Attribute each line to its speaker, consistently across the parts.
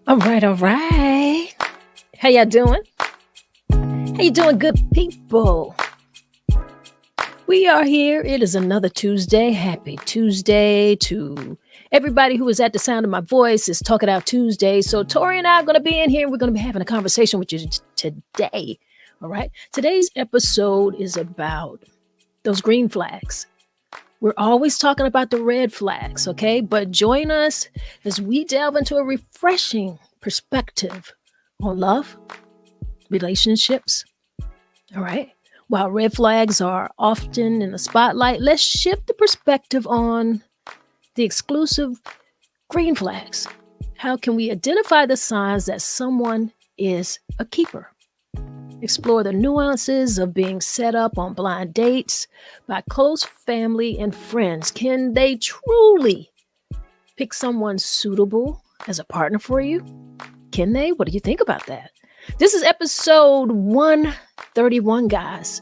Speaker 1: All right, all right. How y'all doing? How you doing, good people? We are here. It is another Tuesday. Happy Tuesday to everybody who is at the sound of my voice. It's Talk It Out Tuesday. So Tori and I are going to be in here. And we're going to be having a conversation with you today. All right. Today's episode is about those green flags. We're always talking about the red flags, okay? But join us as we delve into a refreshing perspective on love, relationships, all right? While red flags are often in the spotlight, let's shift the perspective on the exclusive green flags. How can we identify the signs that someone is a keeper? Explore the nuances of being set up on blind dates by close family and friends. Can they truly pick someone suitable as a partner for you? Can they? What do you think about that? This is episode 131, guys.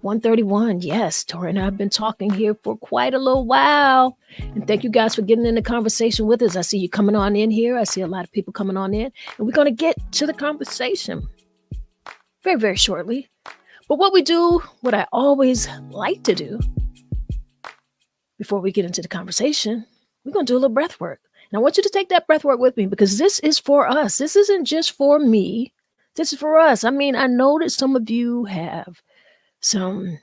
Speaker 1: 131. Yes, Tori and I have been talking here for quite a little while. And thank you guys for getting in the conversation with us. I see you coming on in here. I see a lot of people coming on in. And we're going to get to the conversation very, very shortly. But what I always like to do before we get into the conversation, we're going to do a little breath work. And I want you to take that breath work with me because this is for us. This isn't just for me. This is for us. I mean, I know that some of you have some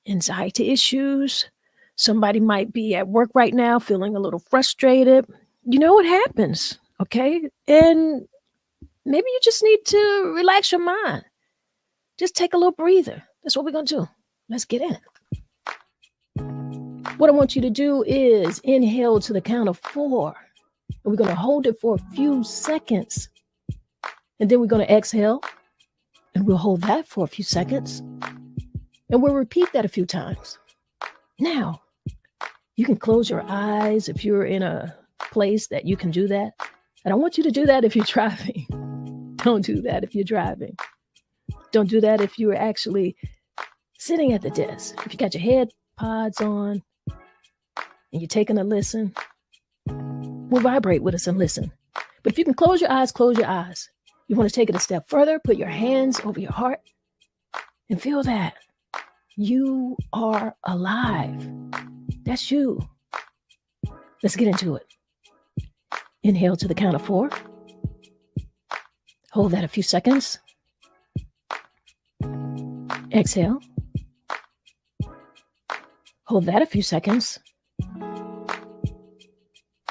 Speaker 1: anxiety issues. Somebody might be at work right now feeling a little frustrated. You know what happens, okay? And maybe you just need to relax your mind. Just take a little breather. That's what we're going to do. Let's get in. What I want you to do is inhale to the count of 4. And we're going to hold it for a few seconds. And then we're going to exhale. And we'll hold that for a few seconds. And we'll repeat that a few times. Now, you can close your eyes if you're in a place that you can do that. I don't want you to do that if you're driving. Don't do that if you're driving. Don't do that if you're actually sitting at the desk. If you got your head pods on and you're taking a listen, we'll vibrate with us and listen. But if you can close your eyes, close your eyes. You want to take it a step further, put your hands over your heart and feel that you are alive. That's you. Let's get into it. Inhale to the count of 4. Hold that a few seconds. Exhale. Hold that a few seconds.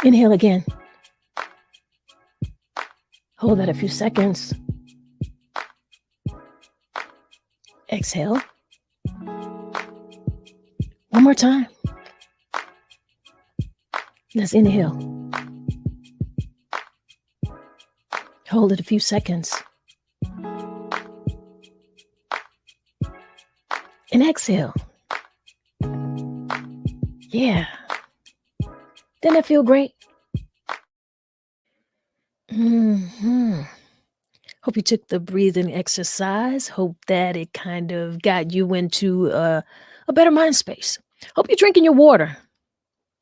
Speaker 1: Inhale again. Hold that a few seconds. Exhale. One more time. Let's inhale. Hold it a few seconds. And exhale. Yeah. Didn't that feel great? Hope you took the breathing exercise. Hope that it kind of got you into a better mind space. Hope you're drinking your water.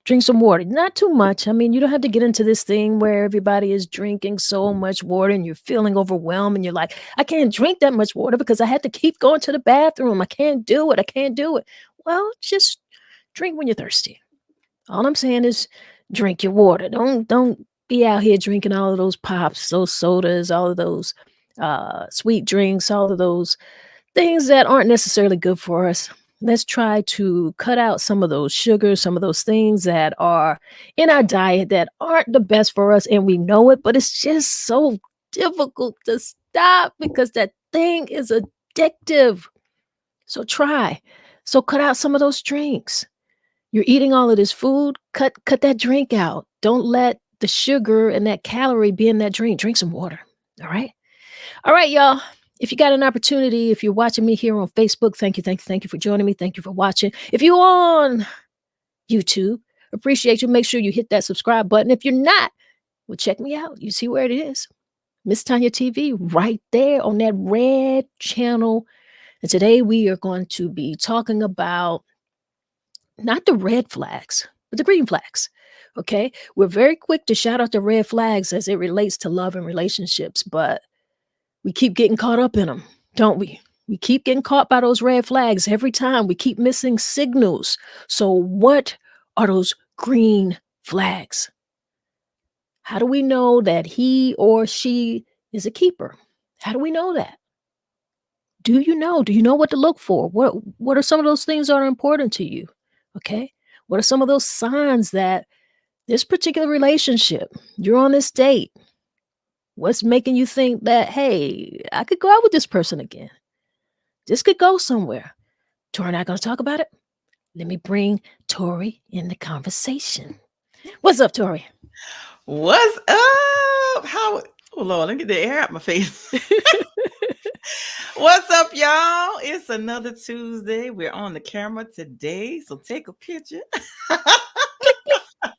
Speaker 1: Drink some water. Not too much. I mean, you don't have to get into this thing where everybody is drinking so much water and you're feeling overwhelmed and you're like, I can't drink that much water because I had to keep going to the bathroom. I can't do it. I can't do it. Well, just drink when you're thirsty. All I'm saying is drink your water. Don't be out here drinking all of those pops, those sodas, all of those sweet drinks, all of those things that aren't necessarily good for us. Let's try to cut out some of those sugars, some of those things that are in our diet that aren't the best for us. And we know it, but it's just so difficult to stop because that thing is addictive. So try. So cut out some of those drinks. You're eating all of this food, cut that drink out. Don't let the sugar and that calorie be in that drink. Drink some water. All right? All right, y'all. If you got an opportunity, if you're watching me here on Facebook, thank you for joining me. Thank you for watching. If you're on YouTube, appreciate you. Make sure you hit that subscribe button. If you're not, well, check me out. You see where it is. Miss Tonya TV right there on that red channel. And today we are going to be talking about not the red flags, but the green flags. Okay. We're very quick to shout out the red flags as it relates to love and relationships, but we keep getting caught up in them, don't we? We keep getting caught by those red flags every time. We keep missing signals. So, what are those green flags? How do we know that he or she is a keeper? How do we know that? Do you know? Do you know what to look for? What are some of those things that are important to you? Okay? What are some of those signs that this particular relationship, you're on this date, what's making you think that, hey, I could go out with this person again? This could go somewhere. Tori and I going to talk about it. Let me bring Tori in the conversation. What's up, Tori?
Speaker 2: What's up? How? Oh Lord, let me get the air out my face. What's up, y'all? It's another Tuesday. We're on the camera today, so take a picture.
Speaker 1: Click, click.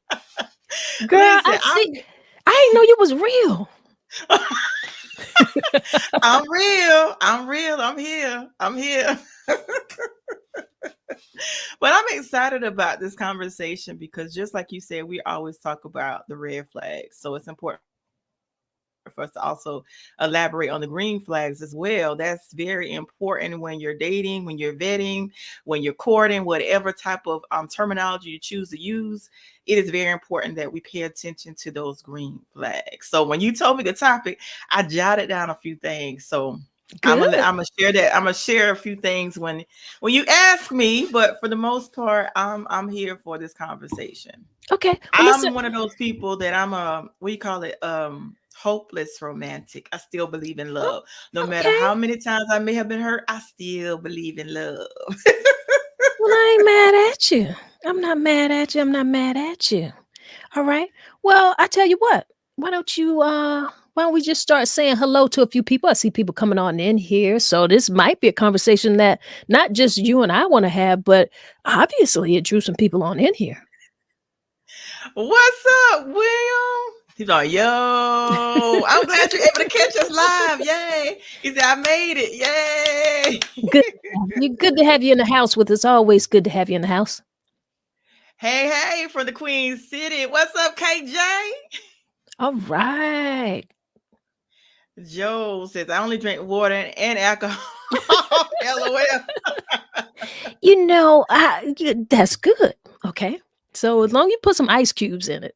Speaker 1: Girl, I
Speaker 2: Listen,
Speaker 1: see. I didn't know you was real.
Speaker 2: I'm real. I'm real. I'm here. I'm here. But I'm excited about this conversation because just like you said, we always talk about the red flags. So it's important for us to also elaborate on the green flags as well. That's very important when you're dating, when you're vetting, when you're courting, whatever type of terminology you choose to use. It is very important that we pay attention to those green flags. So when you told me the topic, I jotted down a few things. So
Speaker 1: Good.
Speaker 2: I'm gonna share that. I'm gonna share a few things when you ask me, but for the most part, I'm here for this conversation.
Speaker 1: Okay. Well, listen.
Speaker 2: I'm one of those people that I'm a what do you call it? Hopeless romantic. I still believe in
Speaker 1: Oh,
Speaker 2: love. No matter
Speaker 1: okay.
Speaker 2: how many times I may have been hurt, I still believe in love.
Speaker 1: Well, I ain't mad at you. I'm not mad at you. I'm not mad at you. All right. Well, I tell you what. Why don't we just start saying hello to a few people? I see people coming on in here. So this might be a conversation that not just you and I want to have, but obviously it drew some people on in here.
Speaker 2: What's up, William? He's like, yo, I'm glad you're able to catch us live. Yay. He said, I made it. Yay.
Speaker 1: Good. Good to have you in the house with us. Always good to have you in the house.
Speaker 2: Hey, hey, from the Queen City. What's up, KJ?
Speaker 1: All right.
Speaker 2: Joe says, I only drink water and alcohol. LOL.
Speaker 1: That's good. Okay. So as long as you put some ice cubes in it.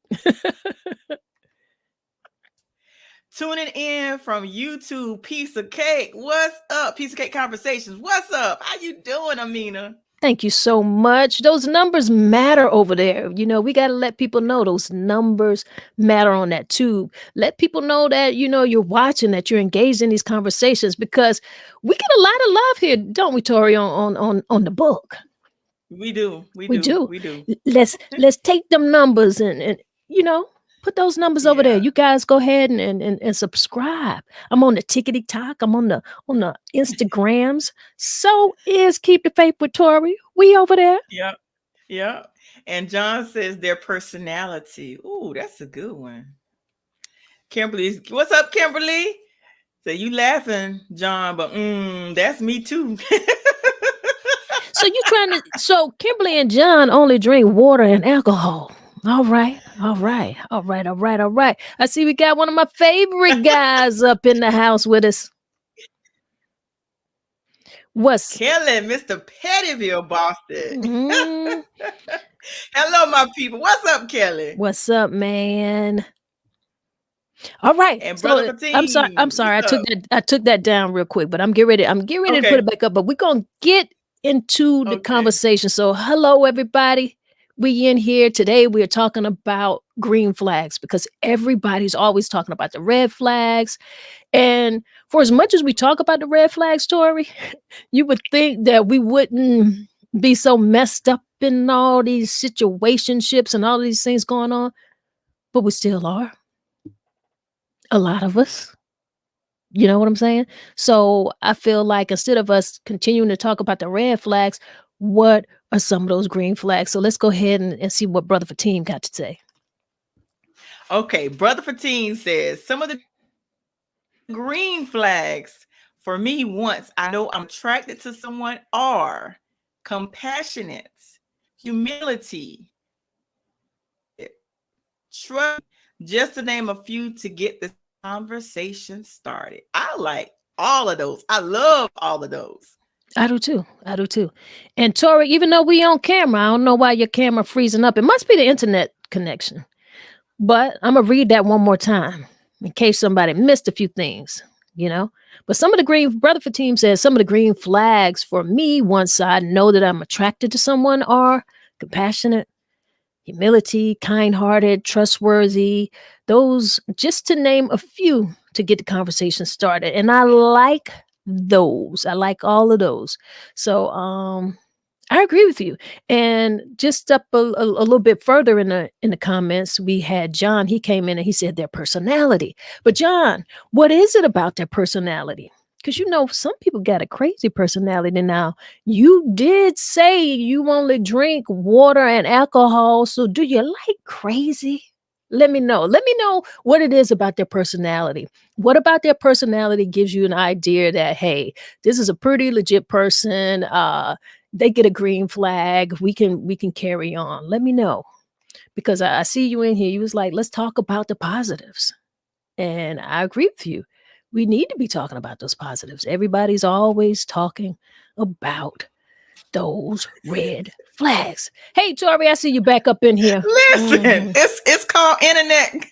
Speaker 2: Tuning in from YouTube, Piece of Cake. What's up? Piece of Cake Conversations. What's up? How you doing, Amina?
Speaker 1: Thank you so much. Those numbers matter over there. We got to let people know those numbers matter on that tube. Let people know that, you're watching, that you're engaged in these conversations because we get a lot of love here, don't we, Tori, on the book?
Speaker 2: We do. We
Speaker 1: We
Speaker 2: do.
Speaker 1: do.
Speaker 2: We do.
Speaker 1: Let's take them numbers and put those numbers over there.
Speaker 2: Yeah.
Speaker 1: You guys go ahead and subscribe. I'm on the tickety talk. I'm on the Instagrams. So is Keep the Faith with Tori. We over there.
Speaker 2: Yeah. Yeah. And John says their personality. Ooh, that's a good one. Kimberly, what's up, Kimberly? So you laughing, John, but that's me too.
Speaker 1: So Kimberly and John only drink water and alcohol. All right, all right, all right, all right, all right. I see we got one of my favorite guys up in the house with us. What's
Speaker 2: Kelly, Mr. Pettyville, Boston.
Speaker 1: mm,
Speaker 2: Hello, my people. What's up, Kelly?
Speaker 1: what's up, man? All right.
Speaker 2: And Brother
Speaker 1: So I'm sorry. I'm
Speaker 2: Fatim.
Speaker 1: sorry.
Speaker 2: What's up?
Speaker 1: I took that down real quick, but I'm getting ready. I'm getting ready to put
Speaker 2: Okay.
Speaker 1: it back up. But we're gonna get into the
Speaker 2: Okay.
Speaker 1: conversation. So hello, everybody. We in here today. We are talking about green flags because everybody's always talking about the red flags. And for as much as we talk about the red flag story, you would think that we wouldn't be so messed up in all these situationships and all these things going on, but we still are. A lot of us. You know what I'm saying? So I feel like instead of us continuing to talk about the red flags, what are some of those green flags? So let's go ahead and see what Brother Fatim got to say.
Speaker 2: Okay. Brother Fatim says some of the green flags for me once I know I'm attracted to someone are compassionate, humility, shrug, just to name a few to get the conversation started. I like all of those. I love all of those.
Speaker 1: I do too. I do too. And Tori, even though we on camera, I don't know why your camera freezing up. It must be the internet connection. But I'm gonna read that one more time in case somebody missed a few things, you know. But some of the green Rutherford team says some of the green flags for me, once I know that I'm attracted to someone, are compassionate, humility, kind-hearted, trustworthy. Those, just to name a few, to get the conversation started. And I like those. I like all of those. So I agree with you. And just up a little bit further in the comments, we had John. He came in and he said their personality. But John, what is it about their personality? Because some people got a crazy personality. Now, you did say you only drink water and alcohol. So do you like crazy? Let me know. Let me know what it is about their personality. What about their personality gives you an idea that, hey, this is a pretty legit person. They get a green flag. We can carry on. Let me know. Because I see you in here. You was like, let's talk about the positives. And I agree with you. We need to be talking about those positives. Everybody's always talking about those red flags. Hey, Tori, I see you back up in here.
Speaker 2: Listen, it's called internet.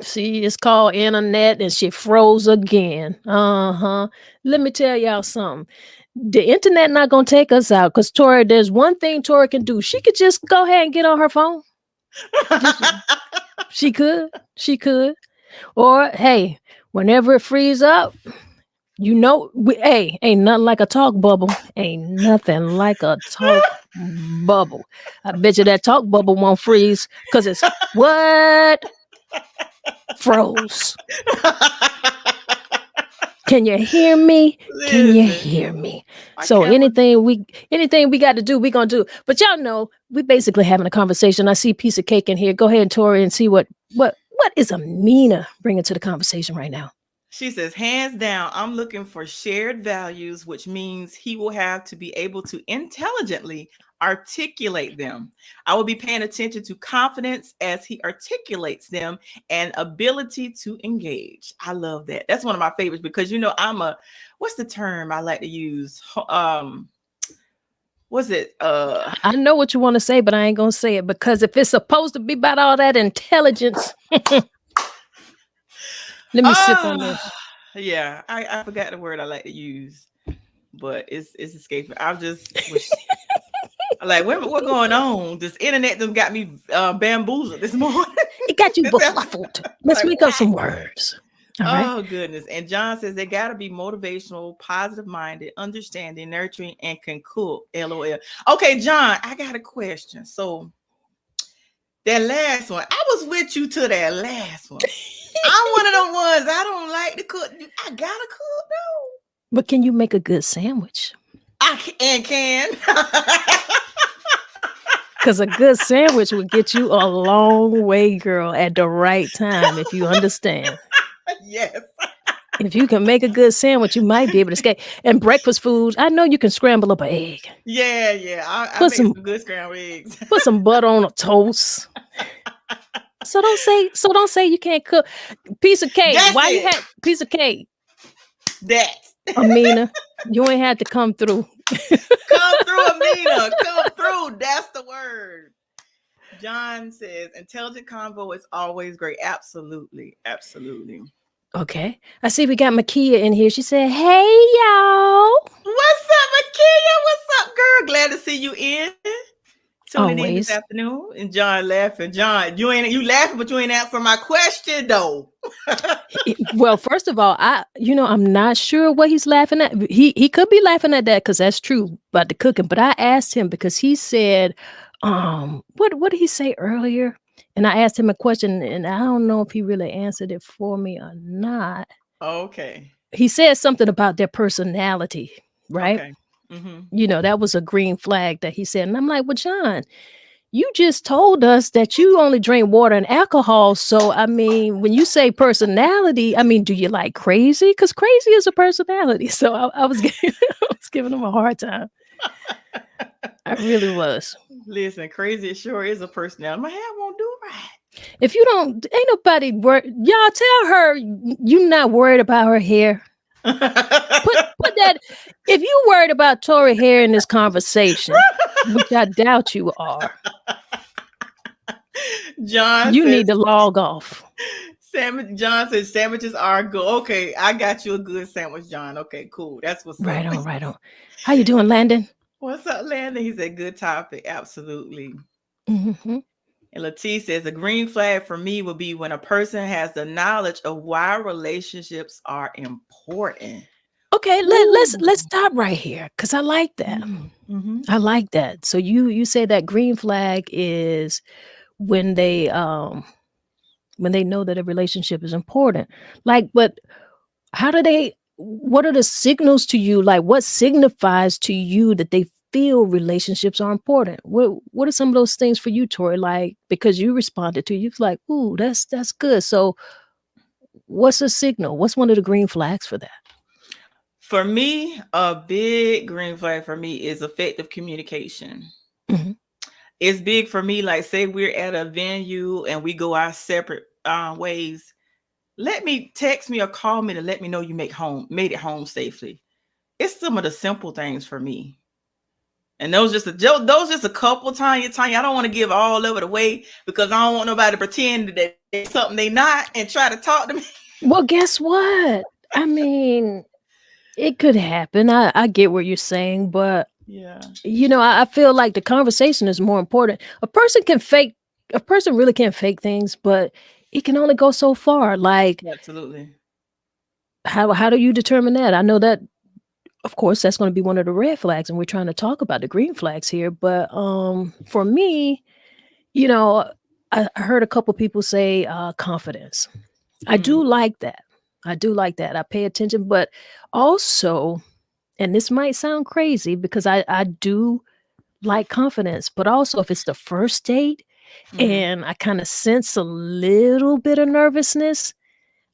Speaker 1: See, it's called internet and she froze again. Let me tell y'all something. The internet not gonna take us out because Tori, there's one thing Tori can do. She could just go ahead and get on her phone. She could. She could. Or hey, whenever it frees up, hey, ain't nothing like a talk bubble. Ain't nothing like a talk bubble. I bet you that talk bubble won't freeze because it's what? Froze. Can you hear me? Can you hear me? So anything we got to do, we gonna do. But y'all know we basically having a conversation. I see piece of cake in here. Go ahead, Tori, and see what is Amina bringing to the conversation right now.
Speaker 2: She says, hands down, I'm looking for shared values, which means he will have to be able to intelligently articulate them. I will be paying attention to confidence as he articulates them and ability to engage. I love that. That's one of my favorites because, what's the term I like to use? Was it?
Speaker 1: I know what you want to say, but I ain't going to say it because if it's supposed to be about all that intelligence. Let me sip on this.
Speaker 2: Yeah, I forgot the word I like to use, but it's escaping. I just like, what's going on? This internet done got me bamboozled this morning.
Speaker 1: It got you befuddled. Let's make up some words.
Speaker 2: All right. Goodness. And John says they got to be motivational, positive minded, understanding, nurturing, and can cook. LOL. Okay, John, I got a question. So that last one, I was with you to that last one. I'm one of them ones. I don't like to cook. I gotta cook though.
Speaker 1: But can you make a good sandwich?
Speaker 2: I can.
Speaker 1: Because a good sandwich would get you a long way, girl, at the right time, if you understand.
Speaker 2: Yes.
Speaker 1: If you can make a good sandwich, you might be able to escape. And breakfast food, I know you can scramble up an egg.
Speaker 2: Yeah. I make some good scrambled eggs.
Speaker 1: Put some butter on a toast. So don't say you can't cook. Piece of cake.
Speaker 2: That's
Speaker 1: Why
Speaker 2: it.
Speaker 1: you had piece of cake?
Speaker 2: That.
Speaker 1: Amina, you ain't had to come through.
Speaker 2: Come through, Amina. Come through. That's the word. John says, intelligent convo is always great. Absolutely.
Speaker 1: Okay. I see we got Makia in here. She said, hey, y'all.
Speaker 2: What's up, Makia? What's up, girl? Glad to see you in. Tuning in this afternoon. And John laughing. John, you laughing, but you ain't answering my question, though.
Speaker 1: Well, first of all, I'm not sure what he's laughing at. He could be laughing at that because that's true about the cooking. But I asked him because he said, what did he say earlier? And I asked him a question, and I don't know if he really answered it for me or not.
Speaker 2: Okay.
Speaker 1: He said something about their personality, right?
Speaker 2: Okay. Mm-hmm.
Speaker 1: That was a green flag that he said. And I'm like, well, John, you just told us that you only drink water and alcohol. So, I mean, when you say personality, I mean, do you like crazy? Because crazy is a personality. So I was giving him a hard time. I really was.
Speaker 2: Listen, crazy it sure is a personality. My hair won't do
Speaker 1: If you don't, ain't nobody y'all tell her you not worried about her hair.
Speaker 2: right.
Speaker 1: Put that. If you worried about Tori hair in this conversation, which I doubt you are,
Speaker 2: John
Speaker 1: you
Speaker 2: says
Speaker 1: need to log off.
Speaker 2: sandwich. John says sandwiches are good. Okay, I got you a good sandwich, John. Okay, cool. That's what's
Speaker 1: Right
Speaker 2: up.
Speaker 1: on, right on. How you doing, Landon?
Speaker 2: What's up, Landon? He said good topic. Absolutely.
Speaker 1: Hmm.
Speaker 2: And Latif says a green flag for me would be when a person has the knowledge of why relationships are important.
Speaker 1: Okay, let's
Speaker 2: Ooh.
Speaker 1: let's stop right here because I like that.
Speaker 2: Mm-hmm.
Speaker 1: I like that. So you say that green flag is when they know that a relationship is important. Like, but how do they? What are the signals to you? Like, what signifies to you that they feel relationships are important? What are some of those things for you, Tori? Like, because you responded to, you like, ooh, that's good. So, what's a signal? What's one of the green flags for that?
Speaker 2: For me, a big green flag for me is effective communication.
Speaker 1: Hmm.
Speaker 2: It's big for me. Like, say we're at a venue and we go our separate ways. Let me text me or call me to let me know you made it home safely. It's some of the simple things for me. And those just a couple Tanya. I don't want to give all of it away because I don't want nobody to pretend that they something they not and try to talk to me.
Speaker 1: Well, guess what? I mean, it could happen. I get what you're saying, but
Speaker 2: Yeah,
Speaker 1: I feel like the conversation is more important. A person really can fake things, but it can only go so far. Like,
Speaker 2: absolutely.
Speaker 1: how do you determine that? I know that, of course, that's going to be one of the red flags, and we're trying to talk about the green flags here. But for me, you know, I heard a couple people say confidence. I do
Speaker 2: Mm-hmm.
Speaker 1: like that. I do like that. I pay attention, but also, and this might sound crazy because I do like confidence, but also if it's the first date
Speaker 2: Mm-hmm.
Speaker 1: and I kind of sense a little bit of nervousness,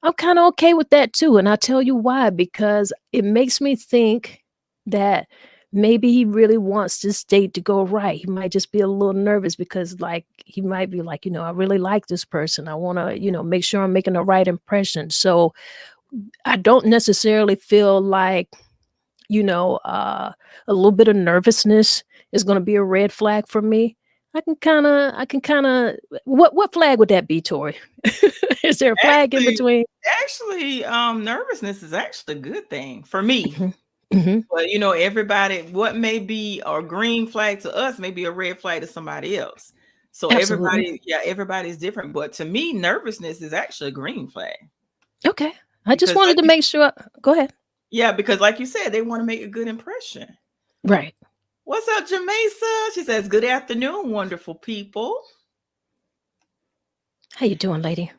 Speaker 1: I'm kind of okay with that too. And I'll tell you why, because it makes me think that maybe he really wants this date to go right. He might just be a little nervous because, like, he might be like, I really like this person. I want to, make sure I'm making the right impression. So I don't necessarily feel like, a little bit of nervousness is going to be a red flag for me. I can kind of, what flag would that be, Tori? Is there a flag in
Speaker 2: Actually,
Speaker 1: between?
Speaker 2: nervousness is actually a good thing for me.
Speaker 1: Mhm. Mhm.
Speaker 2: But everybody, what may be a green flag to us may be a red flag to somebody else. So
Speaker 1: Absolutely.
Speaker 2: everybody's different. But to me, nervousness is actually a green flag
Speaker 1: Okay. I just
Speaker 2: because,
Speaker 1: wanted to make sure. Go ahead.
Speaker 2: because like you said, they want to make a good impression.
Speaker 1: Right.
Speaker 2: What's up, Jamesa? She says, "Good afternoon, wonderful people."
Speaker 1: How you doing, lady?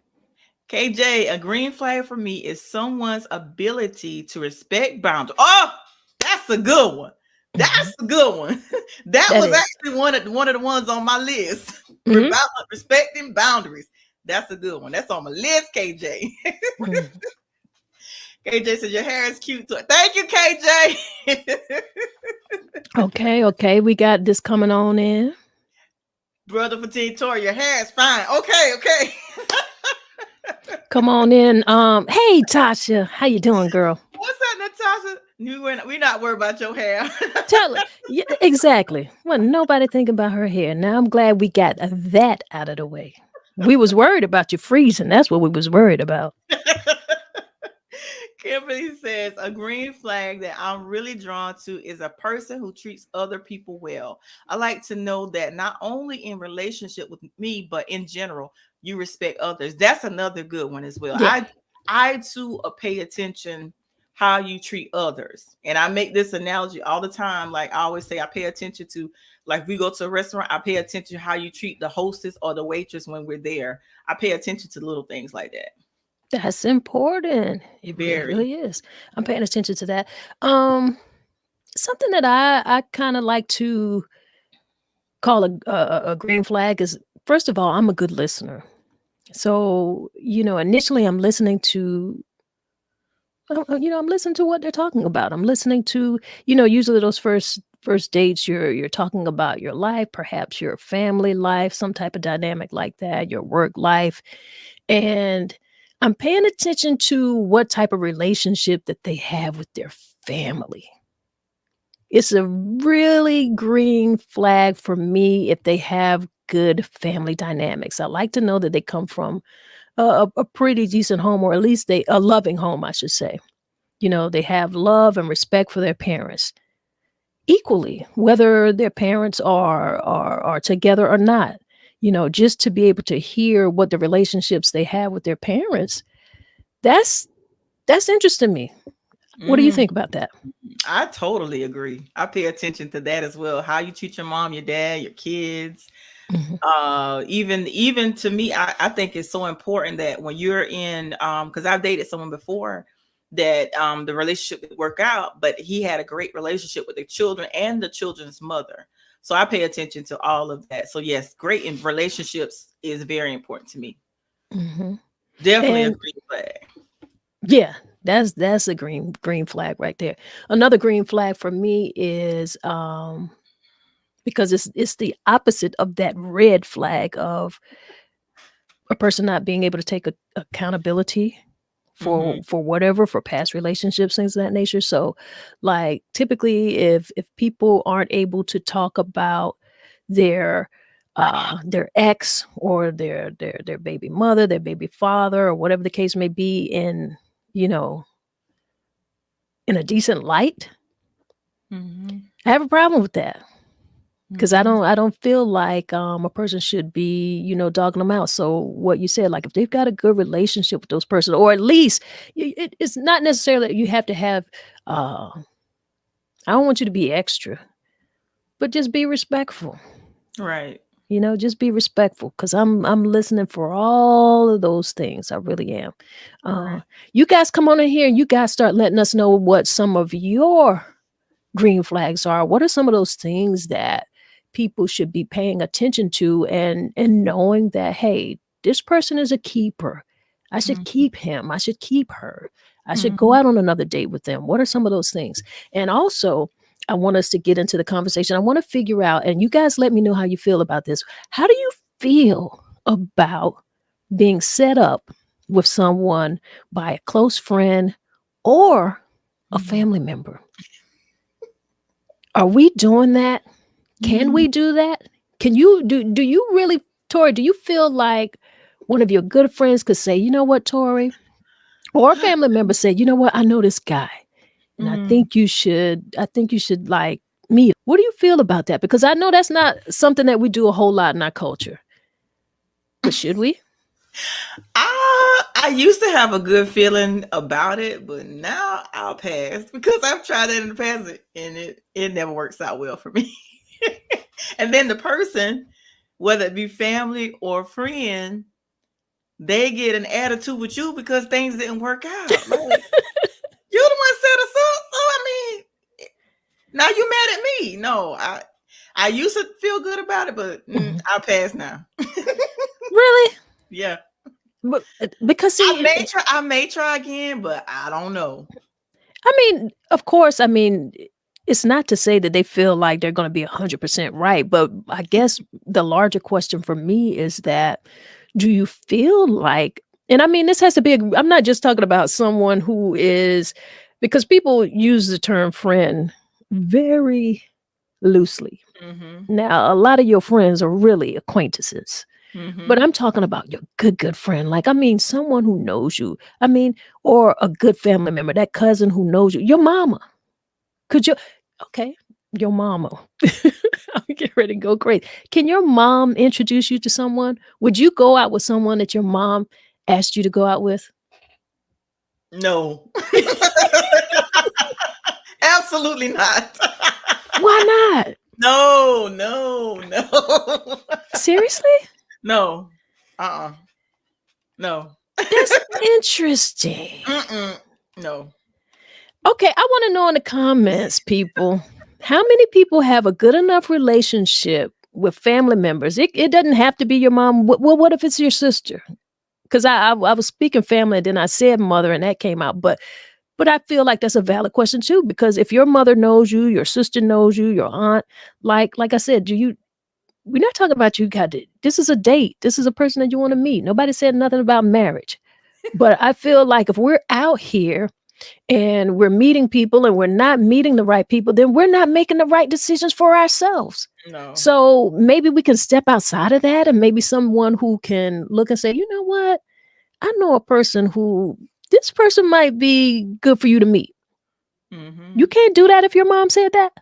Speaker 2: KJ, a green flag for me is someone's ability to respect boundaries. Oh, that's a good one.
Speaker 1: Mhm.
Speaker 2: That's a good one. That
Speaker 1: That
Speaker 2: was
Speaker 1: is.
Speaker 2: actually one of the ones on my list.
Speaker 1: Mhm.
Speaker 2: Respecting boundaries. That's a good one. That's on my list, KJ.
Speaker 1: Mhm.
Speaker 2: KJ said your hair is cute too. Thank you, KJ.
Speaker 1: Okay, okay. We got this coming on in.
Speaker 2: Brother Fatine Tori, your hair is fine. Okay, okay.
Speaker 1: Come on in. Hey Tasha, how you doing, girl?
Speaker 2: What's up, Natasha? We're not worried about your hair.
Speaker 1: Tell her. Yeah, exactly. Well, nobody thinking about her hair. Now I'm glad we got that out of the way. We was worried about you freezing. That's what we was worried about.
Speaker 2: Kimberly says a green flag that I'm really drawn to is a person who treats other people well. I like to know that not only in relationship with me, but in general, you respect others. That's another good one as well.
Speaker 1: Yeah.
Speaker 2: I too pay attention how you treat others. And I make this analogy all the time. Like I always say, I pay attention to, like we go to a restaurant, I pay attention to how you treat the hostess or the waitress when we're there. I pay attention to little things like that.
Speaker 1: That's important. It
Speaker 2: Very.
Speaker 1: really is. I'm paying attention to that. Um, Something that I kind of like to call a green flag is, first of all, I'm a good listener. So initially I'm listening to I'm listening to what they're talking about. I'm listening to usually those first First dates, you're talking about your life, perhaps your family life, some type of dynamic like that, your work life. And I'm paying attention to what type of relationship that they have with their family. It's a really green flag for me if they have good family dynamics. I like to know that they come from a pretty decent home, or at least a loving home, I should say. They have love and respect for their parents equally, whether their parents are together or not. Just to be able to hear what the relationships they have with their parents, that's that's interesting to me. What do you
Speaker 2: Mm,
Speaker 1: think about that?
Speaker 2: I totally agree. I pay attention to that as well. How you treat your mom, your dad, your kids.
Speaker 1: Mhm,
Speaker 2: Even to me, I think it's so important that when you're in, because I've dated someone before that the relationship didn't work out, but he had a great relationship with the children and the children's mother. So I pay attention to all of that. So yes, great in relationships is very important to me.
Speaker 1: mhm.
Speaker 2: Definitely a
Speaker 1: And
Speaker 2: green flag.
Speaker 1: yeah, that's a green flag right there. Another green flag for me is because it's the opposite of that red flag of a person not being able to take accountability
Speaker 2: Hmm.
Speaker 1: for whatever, for past relationships, things of that nature. So, like, typically, if people aren't able to talk about their their ex, or their baby mother, their baby father, or whatever the case may be, you know in a decent light,
Speaker 2: Hmm.
Speaker 1: I have a problem with that. 'Cause I
Speaker 2: Hmm.
Speaker 1: don't I don't feel like, a person should be, dogging them out. So what you said, like, if they've got a good relationship with those person, or at least it's not necessarily that you have to have, uh I don't want you to be extra, but just be respectful.
Speaker 2: Right.
Speaker 1: Just be respectful, because I'm listening for all of those things. I really am. Uh,
Speaker 2: Right.
Speaker 1: you guys come on in here, and you guys start letting us know what some of your green flags are. What are some of those things that people should be paying attention to, and knowing that, hey, this person is a keeper. I should
Speaker 2: Hmm.
Speaker 1: keep him. I should keep her. I should go
Speaker 2: Hmm.
Speaker 1: out on another date with them. What are some of those things? And also, I want us to get into the conversation. I want to figure out, and you guys let me know how you feel about this. How do you feel about being set up with someone by a close friend or a
Speaker 2: Hmm.
Speaker 1: family member? Are we doing that? Can
Speaker 2: Hmm.
Speaker 1: we do that? Can you do you really, Tori, do you feel like one of your good friends could say, "You know what, Tori?" Or a family member say, "You know what? I know this guy, and I think you should like meet." What do you feel about that? Because I know that's not something that we do a whole lot in our culture. But should we?
Speaker 2: I used to have a good feeling about it, but now I'll pass because I've tried it in the past and it never works out well for me. And then the person, whether it be family or friend, they get an attitude with you because things didn't work out. Like, you the one set us up, so I mean, now you mad at me. No, I used to feel good about it, but
Speaker 1: Mhm.
Speaker 2: I'll pass now.
Speaker 1: Really?
Speaker 2: Yeah,
Speaker 1: But because see,
Speaker 2: I may try again, but I don't know.
Speaker 1: I mean, of course, I mean, it's not to say that they feel like they're gonna be 100% right, but I guess the larger question for me is that, do you feel like, and I mean, this has to be I'm not just talking about someone who is, because people use the term friend very loosely.
Speaker 2: Mhm.
Speaker 1: Now, a lot of your friends are really acquaintances, but
Speaker 2: Mhm.
Speaker 1: I'm talking about your good friend. Like, I mean, someone who knows you. I mean, or a good family member, that cousin who knows you, your mama. Could you Okay, your mama. I'm getting ready to go crazy. Can your mom introduce you to someone? Would you go out with someone that your mom asked you to go out with?
Speaker 2: No. Absolutely not.
Speaker 1: Why not?
Speaker 2: No, no, no.
Speaker 1: Seriously?
Speaker 2: No. Uh-uh. No.
Speaker 1: That's interesting.
Speaker 2: Mm-mm. No.
Speaker 1: Okay, I wanna know in the comments, people, how many people have a good enough relationship with family members? It doesn't have to be your mom. Well, what if it's your sister? 'Cause I was speaking family, and then I said mother, and that came out, but But I feel like that's a valid question too, because if your mother knows you, your sister knows you, your aunt, like I said, do you we're not talking about you got to, this is a date. This is a person that you want to meet. Nobody said nothing about marriage. But I feel like if we're out here and we're meeting people and we're not meeting the right people, then we're not making the right decisions for ourselves.
Speaker 2: No.
Speaker 1: So maybe we can step outside of that and maybe someone who can look and say, you know what? I know a person who this person might be good for you to meet. You
Speaker 2: Mm-hmm.
Speaker 1: can't do that if your mom said that.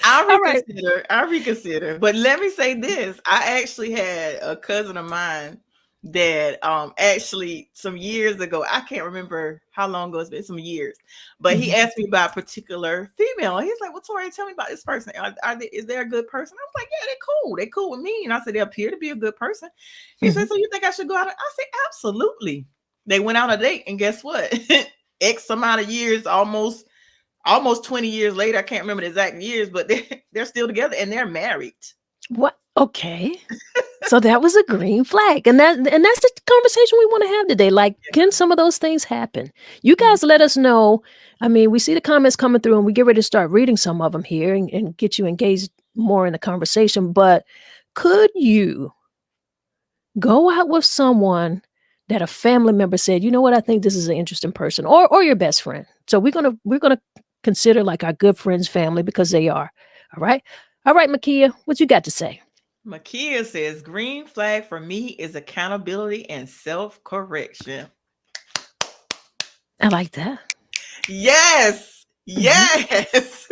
Speaker 2: I
Speaker 1: All right.
Speaker 2: reconsider. I reconsider. But let me say this. I actually had a cousin of mine that actually some years ago, I can't remember how long ago, it's been some years, but he
Speaker 1: Mhm.
Speaker 2: asked me about a particular female. And he's like, well, Tori, tell me about this person. Is there a good person? I was like, yeah, they're cool. They're cool with me. And I said, they appear to be a good person. He said,
Speaker 1: Mhm.
Speaker 2: so you think I should go out? I said, absolutely. They went on a date, and guess what? X amount of years, almost 20 years later, I can't remember the exact years, but they're still together and they're married.
Speaker 1: What? Okay. So that was a green flag. And that's the conversation we want to have today. Like, can some of those things happen? You
Speaker 2: Mhm.
Speaker 1: guys let us know. I mean, we see the comments coming through and we get ready to start reading some of them here and get you engaged more in the conversation. But could you go out with someone that a family member said, you know what, I think this is an interesting person, or your best friend. So we're gonna consider like our good friends family because they are. All right. All right, Makia, what you got to say?
Speaker 2: Makia says green flag for me is accountability and self-correction.
Speaker 1: I like that.
Speaker 2: Yes.
Speaker 1: Mhm.
Speaker 2: Yes.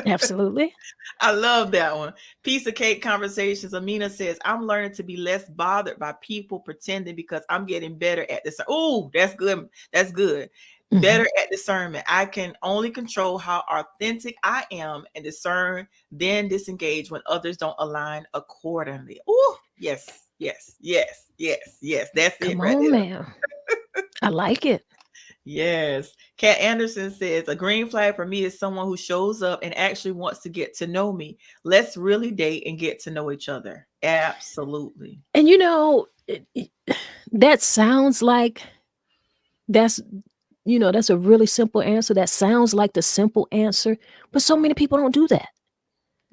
Speaker 1: Absolutely.
Speaker 2: I love that one. Piece of cake conversations. Amina says, I'm learning to be less bothered by people pretending because I'm getting better at this. Oh, that's good. That's good. Better
Speaker 1: Mhm.
Speaker 2: at discernment. I can only control how authentic I am and discern, then disengage when others don't align accordingly. Oh, yes, yes, yes, yes, yes. That's it
Speaker 1: Come
Speaker 2: right
Speaker 1: on,
Speaker 2: there.
Speaker 1: man. I like it.
Speaker 2: Yes. Kat Anderson says a green flag for me is someone who shows up and actually wants to get to know me. Let's really date and get to know each other. Absolutely.
Speaker 1: And that sounds like that's that's a really simple answer. That sounds like the simple answer, but so many people don't do that.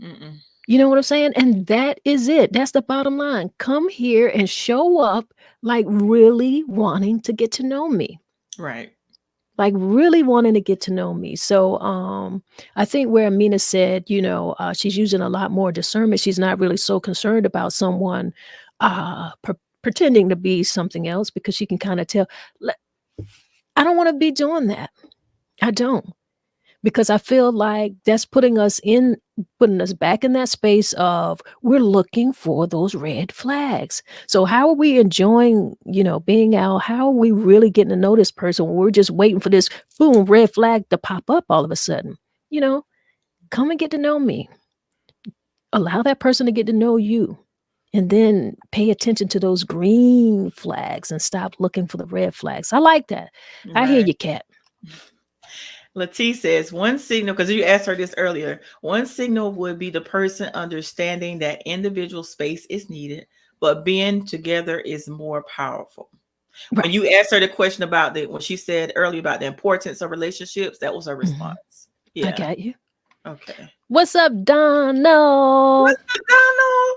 Speaker 2: Mm-mm.
Speaker 1: You know what I'm saying? And that is it. That's the bottom line. Come here and show up like really wanting to get to know me.
Speaker 2: Right.
Speaker 1: Like really wanting to get to know me. So I think where Amina said, she's using a lot more discernment. She's not really so concerned about someone pretending to be something else because she can kind of tell. "Le- I don't want to be doing that. I don't. Because I feel like that's putting us back in that space of we're looking for those red flags. So how are we enjoying, being out? How are we really getting to know this person when we're just waiting for this boom red flag to pop up all of a sudden? You know, come and get to know me. Allow that person to get to know you. And then pay attention to those green flags and stop looking for the red flags. I like that. I hear
Speaker 2: Right.
Speaker 1: you, Kat.
Speaker 2: Latif says one signal, because you asked her this earlier, one signal would be the person understanding that individual space is needed, but being together is more powerful. When
Speaker 1: Right.
Speaker 2: you asked her the question about when she said earlier about the importance of relationships, that was her
Speaker 1: Mhm.
Speaker 2: response.
Speaker 1: I
Speaker 2: Yeah.
Speaker 1: got you.
Speaker 2: Okay.
Speaker 1: What's up, Donald?
Speaker 2: What's up, Donald?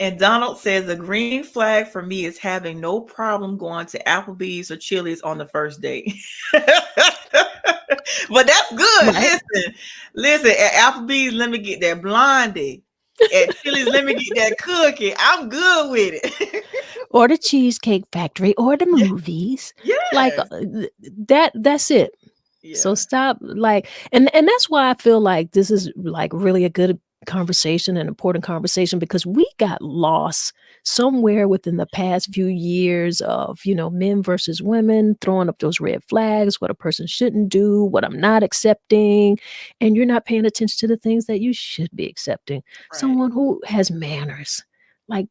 Speaker 2: And Donald says a green flag for me is having no problem going to Applebee's or Chili's on the first date. But that's good.
Speaker 1: Right.
Speaker 2: Listen. At Applebee's, let me get that blondie. At Chili's, let me get that cookie. I'm good with it.
Speaker 1: Or the Cheesecake Factory or the
Speaker 2: Yeah.
Speaker 1: movies. Like
Speaker 2: Yes.
Speaker 1: that's it. So
Speaker 2: Yeah.
Speaker 1: stop and that's why I feel like this is like really a good conversation, an important conversation because we got lost somewhere within the past few years of, men versus women, throwing up those red flags, what a person shouldn't do, what I'm not accepting, and you're not paying attention to the things that you should be accepting.
Speaker 2: Right.
Speaker 1: Someone who has manners, like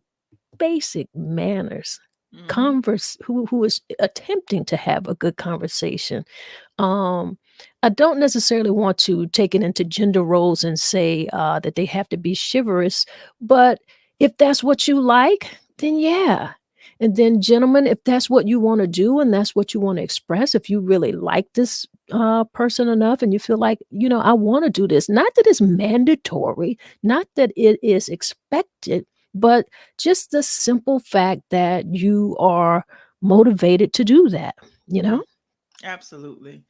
Speaker 1: basic manners,
Speaker 2: Hmm.
Speaker 1: converse who is attempting to have a good conversation. um, I don't necessarily want to take it into gender roles and say that they have to be chivalrous, but if that's what you like, then yeah. And then, gentlemen, if that's what you want to do and that's what you want to express, if you really like this person enough and you feel like, I want to do this, not that it's mandatory, not that it is expected, but just the simple fact that you are motivated to do that, you
Speaker 2: Mm,
Speaker 1: know?
Speaker 2: absolutely.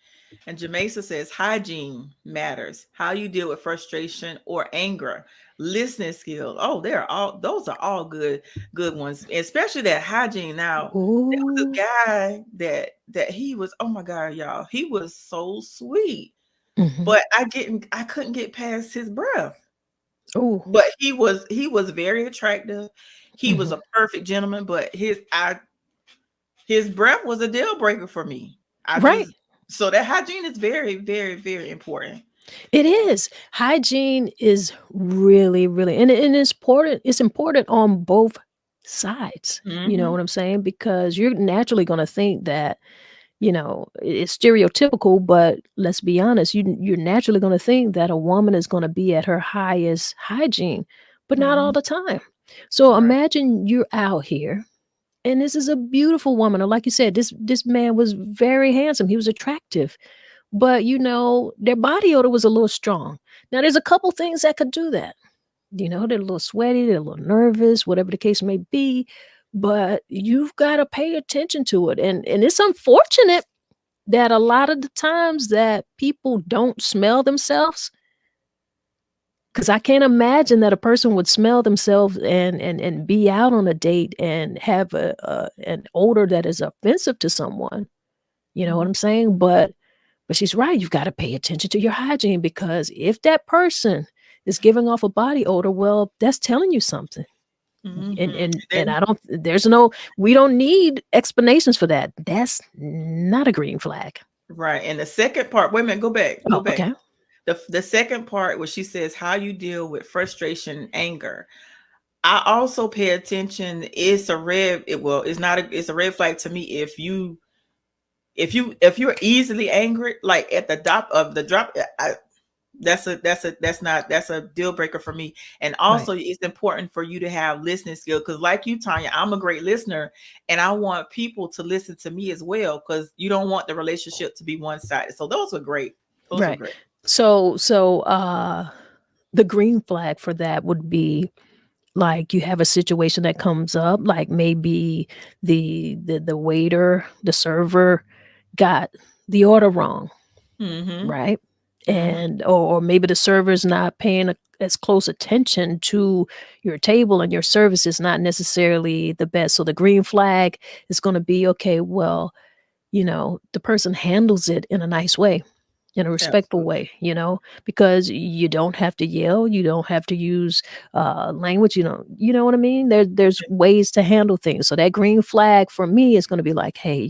Speaker 2: And Jamesa says hygiene matters. How you deal with frustration or anger, listening skills. Oh, those are all good ones. Especially that hygiene. Now, there was a
Speaker 1: Oh,
Speaker 2: guy that he was, oh my God, y'all, he was so sweet.
Speaker 1: hmm.
Speaker 2: But I couldn't get past his breath.
Speaker 1: Oh,
Speaker 2: But he was very attractive. He was
Speaker 1: hmm.
Speaker 2: a perfect gentleman, but his breath was a deal breaker for me. I
Speaker 1: Right.
Speaker 2: just so that hygiene is very, very, very important.
Speaker 1: It is. Hygiene is really, really, and it's important. It's important on both sides. You know
Speaker 2: Hmm.
Speaker 1: what I'm saying? Because you're naturally going to think that, it's stereotypical, but let's be honest, you're naturally going to think that a woman is going to be at her highest hygiene, but not all
Speaker 2: Hmm.
Speaker 1: the time. So
Speaker 2: Right.
Speaker 1: imagine you're out here and this is a beautiful woman, or like you said, this man was very handsome. He was attractive, but their body odor was a little strong. Now there's a couple things that could do that. They're a little sweaty, they're a little nervous, whatever the case may be, but you've got to pay attention to it. And it's unfortunate that a lot of the times that people don't smell themselves, because I can't imagine that a person would smell themselves and be out on a date and have an odor that is offensive to someone. You know what
Speaker 2: Mhm.
Speaker 1: I'm saying? But she's right. You've got to pay attention to your hygiene, because if that person is giving off a body odor, well, that's telling you something. And
Speaker 2: Mhm.
Speaker 1: and and
Speaker 2: Then
Speaker 1: I don't. There's no. We don't need explanations for that. That's not a green flag.
Speaker 2: right, and the second part, wait a minute, go
Speaker 1: Oh,
Speaker 2: back.
Speaker 1: okay.
Speaker 2: The second part where she says how you deal with frustration and anger. I also pay attention. It's not it's a red flag to me if you're easily angry, like at the drop. That's a deal breaker for me. And
Speaker 1: Right.
Speaker 2: also it's important for you to have listening skill, because like you, Tanya, I'm a great listener, and I want people to listen to me as well, because you don't want the relationship to be one-sided. So those were
Speaker 1: Right.
Speaker 2: great.
Speaker 1: So the green flag for that would be, like, you have a situation that comes up, like maybe the waiter, the server got the order wrong,
Speaker 2: Mm-hmm.
Speaker 1: right?
Speaker 2: Mm-hmm.
Speaker 1: And or maybe the server's not paying as close attention to your table and your service is not necessarily the best. So the green flag is going to be, okay, well, the person handles it in a nice way, in a respectful
Speaker 2: Absolutely.
Speaker 1: way, because you don't have to yell, you don't have to use language, you know what I mean? There's ways to handle things. So that green flag for me is going to be like, hey,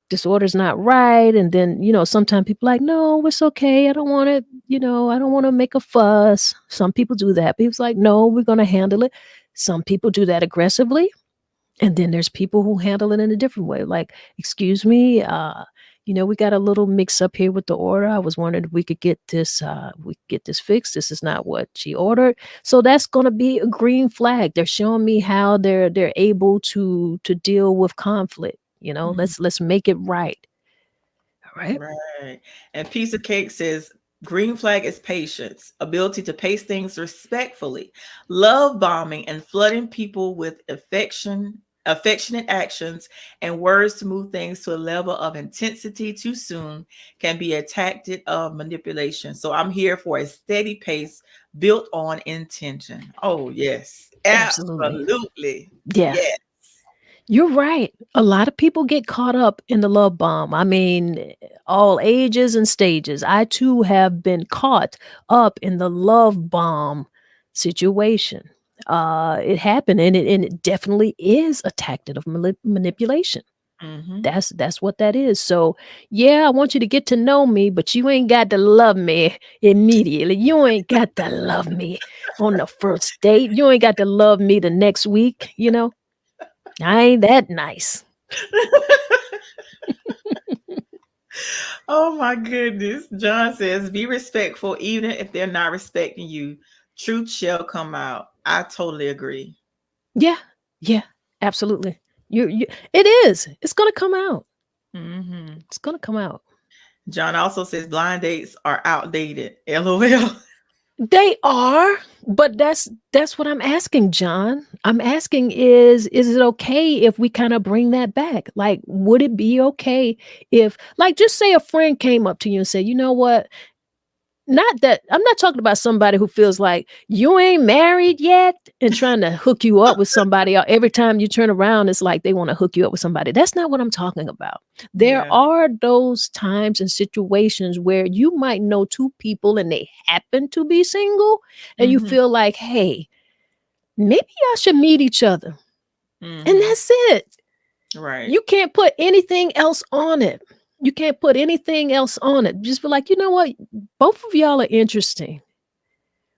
Speaker 1: this order's not right. And then, sometimes people like, no, it's okay. I don't want to, I don't want to make a fuss. Some people do that. People's like, no, we're going to handle it. Some people do that aggressively. And then there's people who handle it in a different way. Like, excuse me, we got a little mix up here with the order. I was wondering if we could get this fixed. This is not what she ordered. So that's gonna be a green flag. They're showing me how they're able to deal with conflict.
Speaker 2: Mhm.
Speaker 1: Let's make it right. All right.
Speaker 2: Right. And piece of cake says green flag is patience, ability to pace things respectfully. Love bombing and flooding people with affectionate actions and words to move things to a level of intensity too soon can be a tactic of manipulation. So I'm here for a steady pace built on intention. Oh, yes.
Speaker 1: Absolutely.
Speaker 2: Absolutely.
Speaker 1: Yeah.
Speaker 2: Yes.
Speaker 1: You're right. A lot of people get caught up in the love bomb. I mean, all ages and stages. I too have been caught up in the love bomb situation. It happened, and it definitely is a tactic of manipulation.
Speaker 2: Hmm.
Speaker 1: That's what that is. So, yeah, I want you to get to know me, but you ain't got to love me immediately. You ain't got to love me on the first date. You ain't got to love me the next week. I ain't that nice.
Speaker 2: Oh my goodness. John says, be respectful even if they're not respecting you. Truth shall come out. I totally agree.
Speaker 1: Yeah, yeah. Absolutely. It is. It's gonna come out.
Speaker 2: Hmm.
Speaker 1: It's gonna come out.
Speaker 2: John also says blind dates are outdated. LOL.
Speaker 1: They are, but that's what I'm asking, John. I'm asking is it okay if we kind of bring that back? Like, would it be okay if, like, just say a friend came up to you and said, you know what? Not that I'm not talking about somebody who feels like you ain't married yet and trying to hook you up with somebody. Or every time you turn around, it's like they want to hook you up with somebody. That's not what I'm talking about. There
Speaker 2: Yeah.
Speaker 1: are those times and situations where you might know two people and they happen to be single, and you
Speaker 2: Hmm.
Speaker 1: feel like, hey, maybe y'all should meet each other. And
Speaker 2: Hmm.
Speaker 1: that's it.
Speaker 2: Right.
Speaker 1: You can't put anything else on it. You can't put anything else on it. Just be like, you know what? Both of y'all are interesting.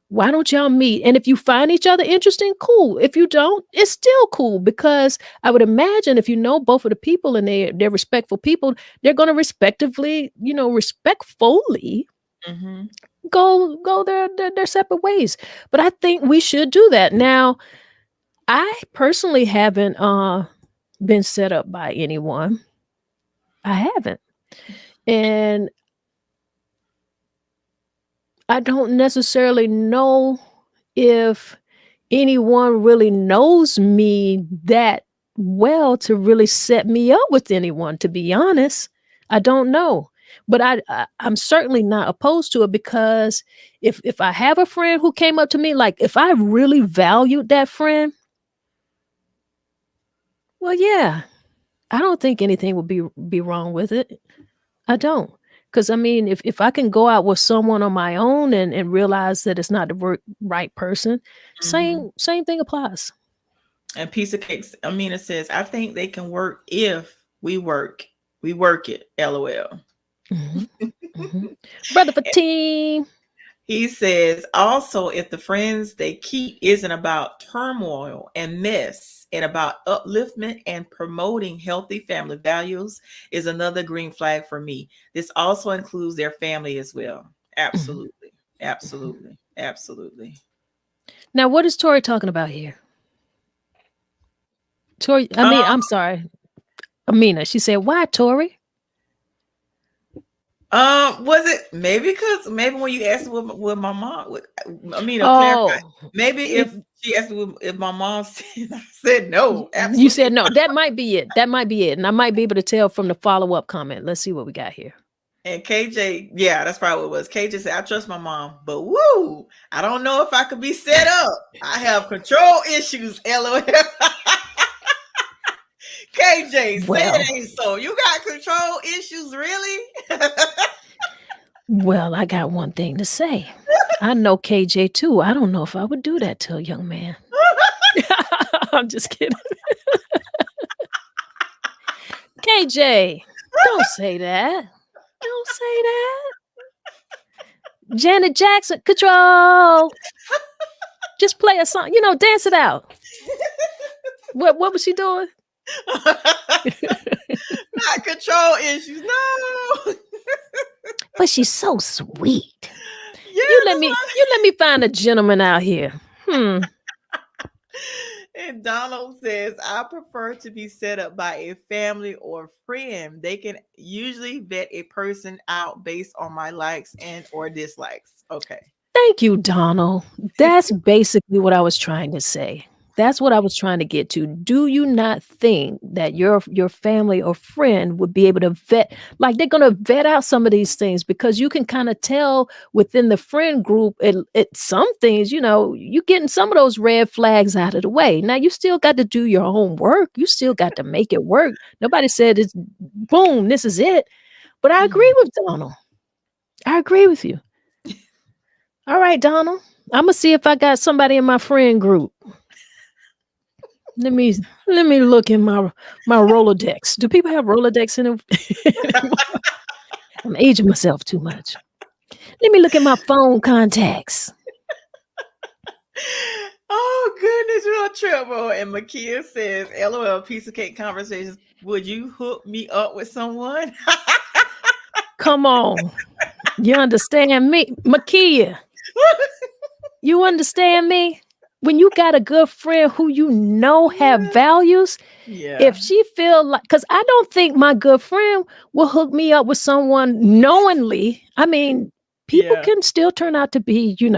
Speaker 1: Why don't y'all meet? And if you find each other interesting, cool. If you don't, it's still cool because I would imagine if you know both of the people and they're respectful people, they're going to respectively, respectfully
Speaker 2: Hmm.
Speaker 1: go their separate ways. But I think we should do that. Now, I personally haven't been set up by anyone. I haven't. And I don't necessarily know if anyone really knows me that well to really set me up with anyone, to be honest. I don't know. But I'm certainly not opposed to it because if I have a friend who came up to me, like if I really valued that friend, well, yeah, I don't think anything would be wrong with it. I don't. Because I mean, if I can go out with someone on my own and realize that it's not the right person,
Speaker 2: Hmm.
Speaker 1: same thing applies.
Speaker 2: And piece of cakes. Amina says, I think they can work if we work. We work it. LOL.
Speaker 1: Mhm, mhm. Brother for team.
Speaker 2: He says, also, if the friends they keep isn't about turmoil and mess and about upliftment and promoting healthy family values, is another green flag for me. This also includes their family as well.
Speaker 1: Mhm,
Speaker 2: Absolutely.
Speaker 1: mhm.
Speaker 2: Absolutely. Absolutely.
Speaker 1: Now, what is Tori talking about here? Tori, I mean,
Speaker 2: Um,
Speaker 1: I'm sorry, Amina. She said, "Why, Tori?"
Speaker 2: was it maybe because maybe when you asked with my mom, I mean, to clarify,
Speaker 1: Oh,
Speaker 2: maybe
Speaker 1: it,
Speaker 2: if she asked me if my mom said, I said no,
Speaker 1: you
Speaker 2: absolutely.
Speaker 1: said no. That might be it. That might be it, and I might be able to tell from the follow up comment. Let's see what we got here.
Speaker 2: And KJ, yeah, that's probably what it was. KJ said, I trust my mom, but woo, I don't know if I could be set up. I have control issues, LOL. KJ, say it
Speaker 1: Well,
Speaker 2: ain't so. You got control issues, really?
Speaker 1: well, I got one thing to say. I know KJ too. I don't know if I would do that to a young man. I'm just kidding. KJ, don't say that. Don't say that. Janet Jackson, control. Just play a song. Dance it out. What was she doing?
Speaker 2: Not control issues. No.
Speaker 1: But she's so sweet.
Speaker 2: Yeah, that's
Speaker 1: You let me find a gentleman out here. Hmm.
Speaker 2: And Donald says, I prefer to be set up by a family or friend. They can usually vet a person out based on my likes and or dislikes. Okay.
Speaker 1: Thank you, Donald. That's basically what I was trying to say. That's what I was trying to get to. Do you not think that your family or friend would be able to vet, like they're going to vet out some of these things because you can kind of tell within the friend group some things, you getting some of those red flags out of the way. Now you still got to do your own work. You still got to make it work. Nobody said it's boom, this is it. But I agree
Speaker 2: Mhm.
Speaker 1: with Donald. I agree with you. All right, Donald. I'm gonna see if I got somebody in my friend group. Let me let me look in my Rolodex. Do people have Rolodex in it anymore? I'm aging myself too much. Let me look at my phone contacts.
Speaker 2: Oh goodness, you're a trouble. And Makia says, LOL, piece of cake conversations. Would you hook me up with someone?
Speaker 1: Come on. You understand me? Makia, you understand me? When you got a good friend who you know have values, if
Speaker 2: Yeah.
Speaker 1: she feel like, because I don't think my good friend will hook me up with someone knowingly. I mean, people
Speaker 2: Yeah.
Speaker 1: can still turn out to be, you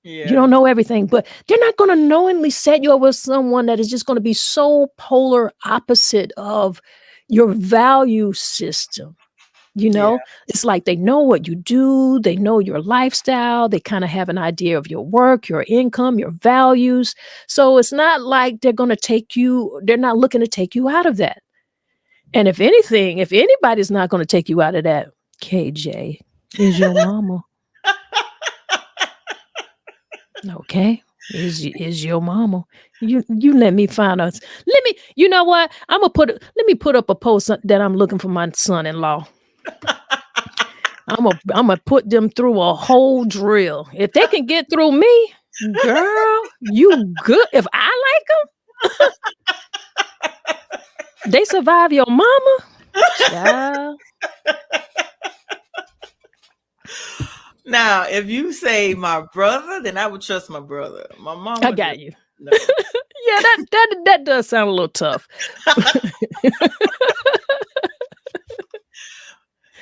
Speaker 2: Yeah.
Speaker 1: don't know everything, but they're not going to knowingly set you up with someone that is just going to be so polar opposite of your value system.
Speaker 2: Yeah.
Speaker 1: It's like they know what you do, they know your lifestyle, they kind of have an idea of your work, your income, your values. So it's not like they're not looking to take you out of that. And if anything, if anybody's not going to take you out of that, KJ is your mama. Okay? Is your mama. You let me find us. Let me, you know what? Let me put up a post that I'm looking for my son-in-law. I'm gonna put them through a whole drill. If they can get through me, girl, you good. If I like them, they survive your mama, child.
Speaker 2: Now, if you say my brother, then I would trust my brother. My
Speaker 1: I
Speaker 2: mama,
Speaker 1: got you.
Speaker 2: no.
Speaker 1: Yeah, that does sound a little tough.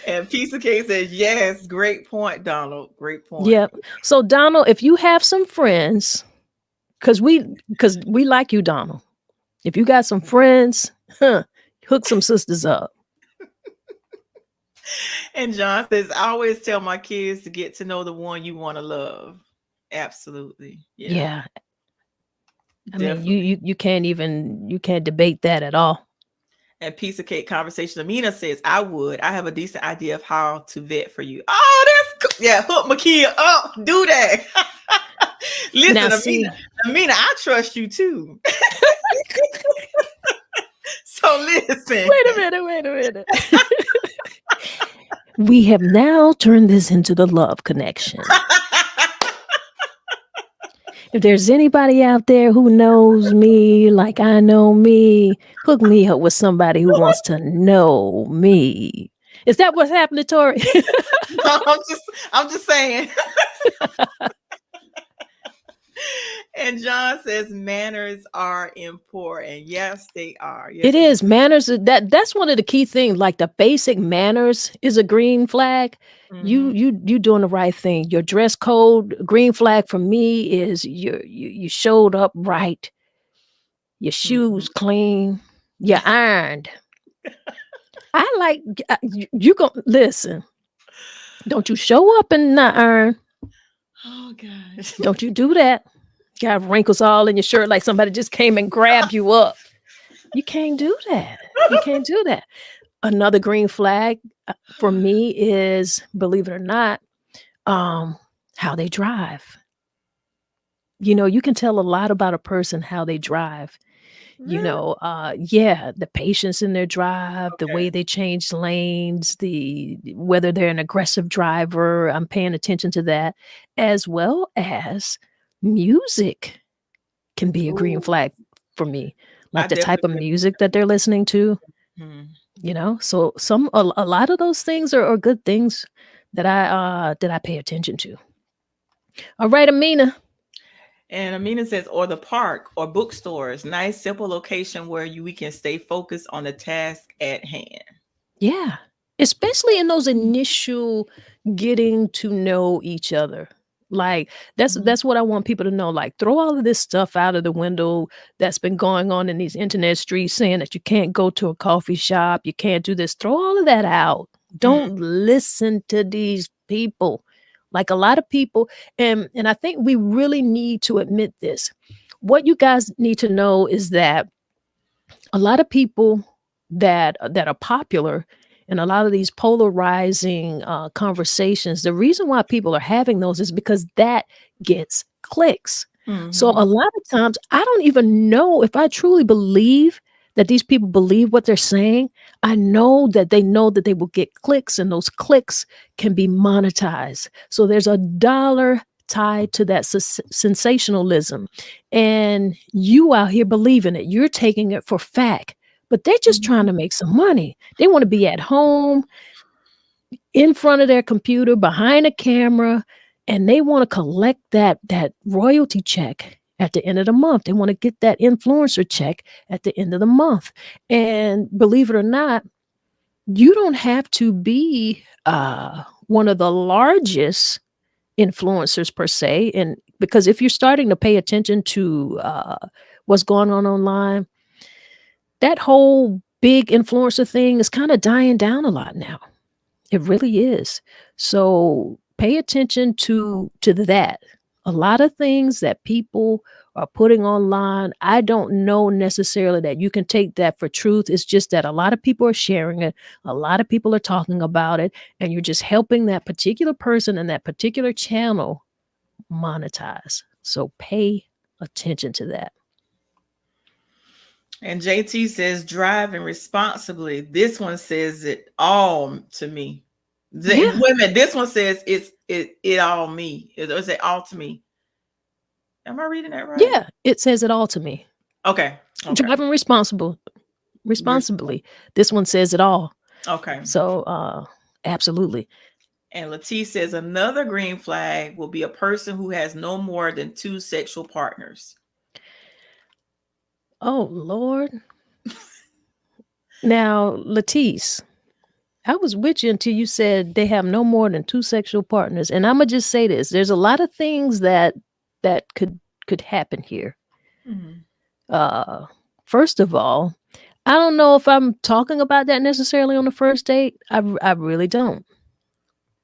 Speaker 2: And Piece of Cake says, yes, great point, Donald. Great point.
Speaker 1: Yeah. So Donald, if you have some friends, because we like you, Donald. If you got some friends, hook some sisters up.
Speaker 2: And John says, I always tell my kids to get to know the one you want to love. Absolutely. Yeah,
Speaker 1: Yeah. I mean, you
Speaker 2: definitely.
Speaker 1: you you can't even you can't debate that at all.
Speaker 2: And Piece of Cake Conversation, Amina says, I would. I have a decent idea of how to vet for you. Oh, that's cool. Yeah, hook my kid up. Do that.
Speaker 1: Now
Speaker 2: Listen,
Speaker 1: see,
Speaker 2: Amina, I trust you too. So listen.
Speaker 1: wait a minute. We have now turned this into the love connection. If there's anybody out there who knows me like I know me, hook me up with somebody who wants to know me. Is that what's happening, Tori?
Speaker 2: No, I'm just saying. And John says manners are important. Yes, they are.
Speaker 1: It
Speaker 2: Yes, indeed.
Speaker 1: is manners. That's one of the key things. Like the basic manners is a green flag. You
Speaker 2: Hmm.
Speaker 1: you you doing the right thing. Your dress code, green flag for me is you showed up right. Your
Speaker 2: Hmm.
Speaker 1: shoes clean. You ironed. I like you go listen. Don't you show up and not iron.
Speaker 2: Oh gosh.
Speaker 1: Don't you do that. Got wrinkles all in your shirt like somebody just came and grabbed you up. You can't do that. You can't do that. Another green flag for me is, believe it or not, um, how they drive. You can tell a lot about a person how they drive.
Speaker 2: Really?
Speaker 1: Yeah, the patience in their drive, the
Speaker 2: Okay.
Speaker 1: way they change lanes, whether they're an aggressive driver. I'm paying attention to that, as well as music can be a green
Speaker 2: Ooh,
Speaker 1: flag for me,
Speaker 2: I
Speaker 1: like the type
Speaker 2: definitely
Speaker 1: of
Speaker 2: agree.
Speaker 1: music that they're listening to.
Speaker 2: Mhm.
Speaker 1: So a lot of those things are good things that I pay attention to. All right, Amina.
Speaker 2: And Amina says, or the park or bookstores, nice simple location where we can stay focused on the task at hand.
Speaker 1: Yeah. Especially in those initial getting to know each other. Like
Speaker 2: Mhm.
Speaker 1: that's what I want people to know. Like throw all of this stuff out of the window that's been going on in these internet streets saying that you can't go to a coffee shop, you can't do this. Throw all of that out.
Speaker 2: Mhm.
Speaker 1: Don't listen to these people. Like a lot of people and I think we really need to admit this. What you guys need to know is that a lot of people that are popular and a lot of these polarizing conversations, the reason why people are having those is because that gets clicks. So
Speaker 2: Mhm.
Speaker 1: a lot of times I don't even know if I truly believe that these people believe what they're saying. I know that they will get clicks, and those clicks can be monetized. So there's a dollar tied to that sensationalism, and you out here believing it. You're taking it for fact, but they're just trying
Speaker 2: Mhm.
Speaker 1: to make some money. They want to be at home in front of their computer behind a camera, and they want to collect that royalty check at the end of the month. They want to get that influencer check at the end of the month. And believe it or not, you don't have to be one of the largest influencers per se. And because if you're starting to pay attention to what's going on online, that whole big influencer thing is kind of dying down a lot now. It really is. So pay attention to that. A lot of things that people are putting online, I don't know necessarily that you can take that for truth. It's just that a lot of people are sharing it, a lot of people are talking about it, and you're just helping that particular person and that particular channel monetize. So pay attention to that.
Speaker 2: And JT says driving responsibly. This one says it all to me.
Speaker 1: Yeah.
Speaker 2: Women, this one says it all me. It say all to me. Am I reading that right?
Speaker 1: Yeah, it says it all to me.
Speaker 2: Okay.
Speaker 1: Driving responsibly. This one says it all.
Speaker 2: Okay.
Speaker 1: So absolutely.
Speaker 2: And Latif says another green flag will be a person who has no more than 2 sexual partners.
Speaker 1: Oh Lord. Now, Latisse, I was with you until you said they have no more than 2 sexual partners. And I'ma just say this. There's a lot of things that could happen here.
Speaker 2: Mm-hmm.
Speaker 1: First of all, I don't know if I'm talking about that necessarily on the first date. I really don't.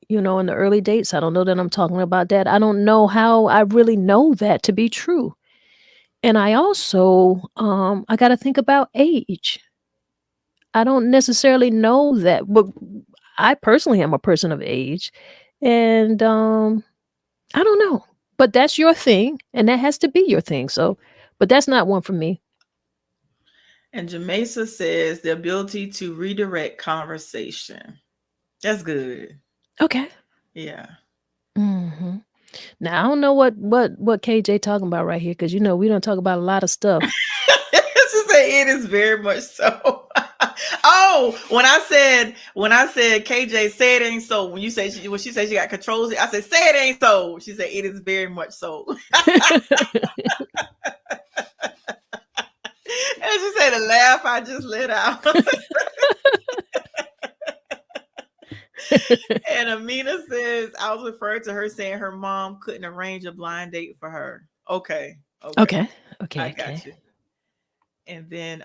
Speaker 1: You know, in the early dates, I don't know that I'm talking about that. I don't know how I really know that to be true. And I also I got to think about age. I don't necessarily know that, but I personally am a person of age, and I don't know. But that's your thing, and that has to be your thing. So, but that's not one for me.
Speaker 2: And Jamesa says the ability to redirect conversation. That's good.
Speaker 1: Okay.
Speaker 2: Yeah.
Speaker 1: Hmm. Now I don't know what KJ talking about right here, because you know we don't talk about a lot of stuff.
Speaker 2: She said it is very much so. Oh, when I said KJ said it ain't so. When she said she got controls, I said say it ain't so. She said it is very much so. And she said the laugh I just let out. And Amina says I was referring to her saying her mom couldn't arrange a blind date for her. Okay.
Speaker 1: Okay.
Speaker 2: I got you. And then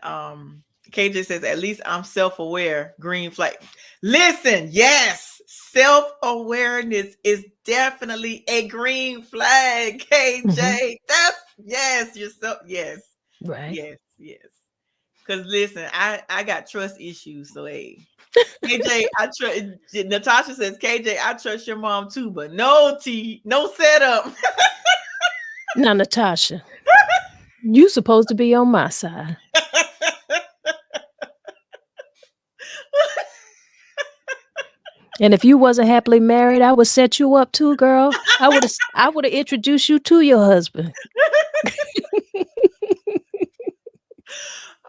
Speaker 2: KJ says, at least I'm self-aware. Green flag. Listen, yes, self-awareness is definitely a green flag, KJ.
Speaker 1: Mhm.
Speaker 2: That's yes, yourself. Yes.
Speaker 1: Right.
Speaker 2: Yes. Because listen, I got trust issues. So hey. KJ, I trust Natasha says, KJ, I trust your mom too, but no setup.
Speaker 1: Now, Natasha, you supposed to be on my side. And if you wasn't happily married, I would set you up too, girl. I would have introduced you to your husband.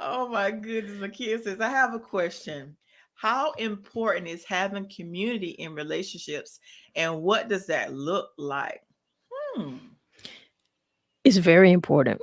Speaker 2: Oh my goodness. Makia says, I have a question. How important is having community in relationships and what does that look like? Hmm.
Speaker 1: It's very important,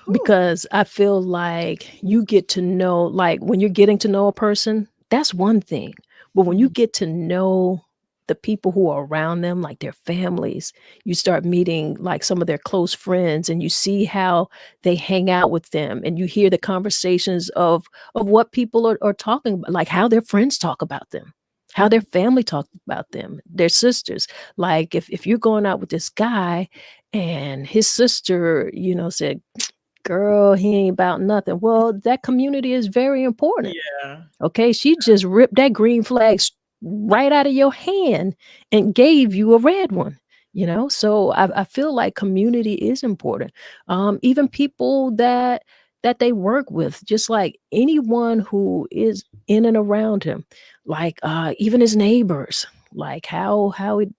Speaker 2: Whew.
Speaker 1: because I feel like you get to know, like when you're getting to know a person, that's one thing. But when you
Speaker 2: Mhm.
Speaker 1: get to know the people who are around them, like their families, you start meeting like some of their close friends, and you see how they hang out with them, and you hear the conversations of what people are talking about, like how their friends talk about them, how their
Speaker 2: Mhm.
Speaker 1: family talk about them, their sisters. Like if you're going out with this guy and his sister, you know, said, girl, he ain't about nothing. Well, that community is very important.
Speaker 2: Yeah.
Speaker 1: Okay. She just ripped that green flag right out of your hand and gave you a red one. You know, so I feel like community is important. Even people that they work with, just like anyone who is in and around him, like even his neighbors, like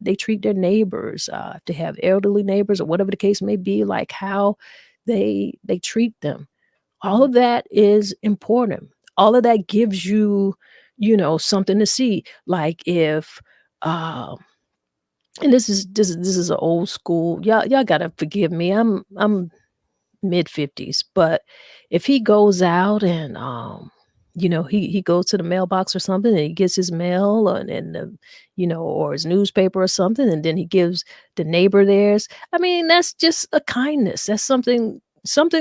Speaker 1: they treat their neighbors, if they have elderly neighbors or whatever the case may be, like how they treat them. All
Speaker 2: Mhm.
Speaker 1: of that is important. All of that gives you, you know, something to see. Like if and this is an old school. Y'all gotta forgive me. I'm mid 50s. But if he goes out and he goes to the mailbox or something and he gets his mail or his newspaper or something, and then he gives the neighbor theirs. I mean, that's just a kindness. That's something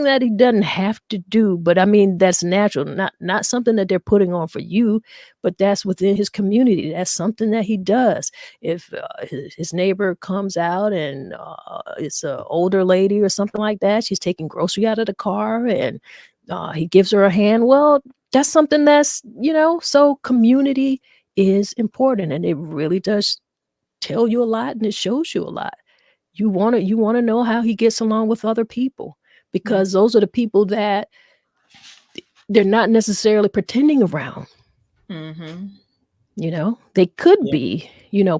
Speaker 1: that he doesn't have to do, but I mean that's natural, not something that they're putting on for you, but that's within his community. That's something that he does. If his neighbor comes out and it's an older lady or something like that, she's taking grocery out of the car, and he gives her a hand. Well, that's something that's so community is important, and it really does tell you a lot, and it shows you a lot. You want to know how he gets along with other people, because those are the people that they're not necessarily pretending around.
Speaker 2: Mm-hmm.
Speaker 1: They could
Speaker 2: Yeah.
Speaker 1: be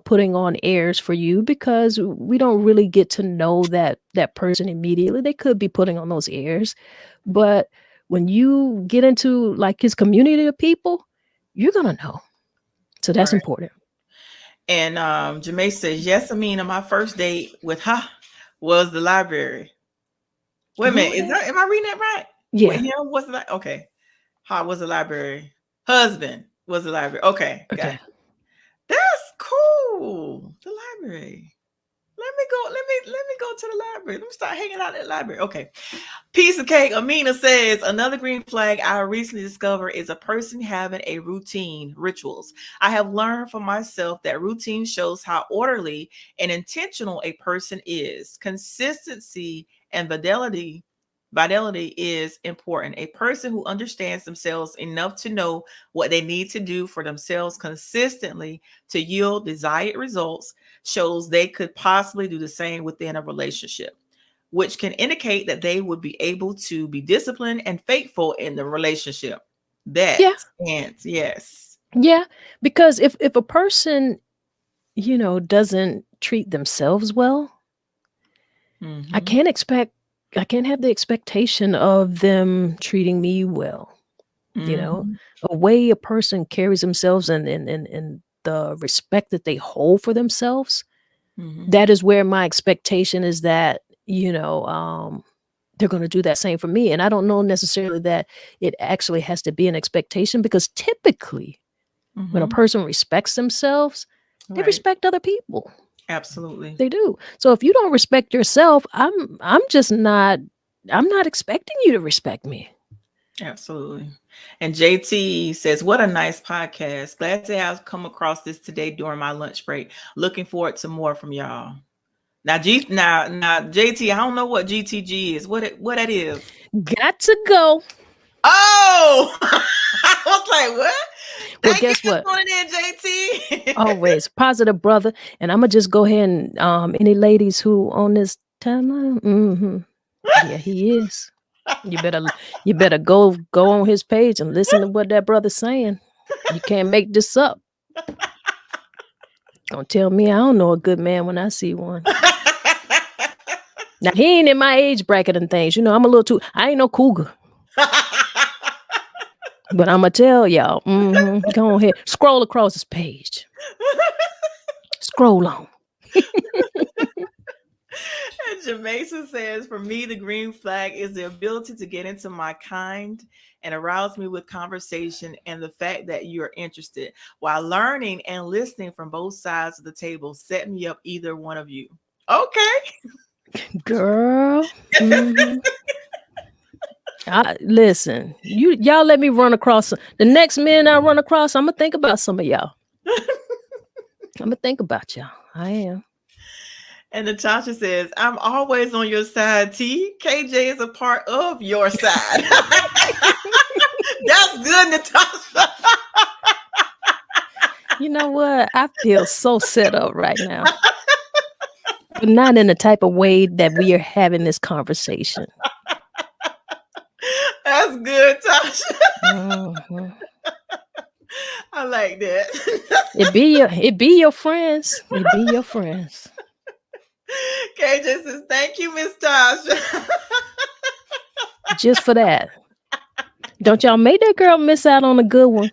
Speaker 1: putting on airs for you, because we don't really get to know that person immediately. They could be putting on those airs, but when you get into like his community of people, you're gonna know. So that's
Speaker 2: Right.
Speaker 1: important.
Speaker 2: And Jamae says, yes, Amina, my first date with her was the library. Wait a minute,
Speaker 1: Okay.
Speaker 2: am I reading that right? With
Speaker 1: Yeah.
Speaker 2: him was the okay. How was the library? Husband was the library. Okay, got
Speaker 1: Okay.
Speaker 2: it. That's cool. The library. Let me go to the library. Let me start hanging out at the library. Okay. Piece of cake. Amina says another green flag I recently discovered is a person having a routine, rituals. I have learned for myself that routine shows how orderly and intentional a person is. Consistency and fidelity is important. A person who understands themselves enough to know what they need to do for themselves consistently to yield desired results shows they could possibly do the same within a relationship, which can indicate that they would be able to be disciplined and faithful in the relationship. That
Speaker 1: Yeah.
Speaker 2: stands, yes.
Speaker 1: Yeah. Because if a person doesn't treat themselves well, I
Speaker 2: Mm-hmm.
Speaker 1: can't expect I can't have the expectation of them treating me well. You know,
Speaker 2: Mm-hmm.
Speaker 1: a way a person carries themselves, and the respect that they hold for themselves,
Speaker 2: Mm-hmm.
Speaker 1: that is where my expectation is that, they're going to do that same for me. And I don't know necessarily that it actually has to be an expectation, because typically when a
Speaker 2: Mm-hmm.
Speaker 1: person respects themselves, they
Speaker 2: Right.
Speaker 1: respect other people.
Speaker 2: Absolutely.
Speaker 1: They do. So if you don't respect yourself, I'm not expecting you to respect me.
Speaker 2: Absolutely. And JT says, what a nice podcast. Glad to have come across this today during my lunch break. Looking forward to more from y'all. Now JT, I don't know what GTG is. What that is.
Speaker 1: Got to go.
Speaker 2: Oh, I was like, what?
Speaker 1: Well,
Speaker 2: Thank you
Speaker 1: guess what?
Speaker 2: for tuning in, JT.
Speaker 1: Always positive, brother. And I'm gonna just go ahead and any ladies who on this timeline, yeah, he is. You better go on his page and listen to what that brother's saying. You can't make this up. Don't tell me I don't know a good man when I see one. Now he ain't in my age bracket and things. I'm a little too. I ain't no cougar, but I'm gonna tell y'all. Go ahead, scroll across his page. Scroll on.
Speaker 2: And Jamaica says, for me, the green flag is the ability to get into my kind and arouse me with conversation and the fact that you're interested while learning and listening from both sides of the table. Set me up, either one of you. Okay.
Speaker 1: Girl. Listen, y'all let me run across the next men I run across. I'm gonna think about some of y'all. I'm gonna think about y'all. I am.
Speaker 2: And Natasha says, I'm always on your side, T. KJ is a part of your side. That's good, Natasha.
Speaker 1: You know what? I feel so set up right now, but not in the type of way that we are having this conversation.
Speaker 2: That's good, Tasha.
Speaker 1: Mhm.
Speaker 2: I like that.
Speaker 1: It be your friends. It be your friends.
Speaker 2: KJ says, thank you, Miss Tasha.
Speaker 1: Just for that. Don't y'all make that girl miss out on a good one.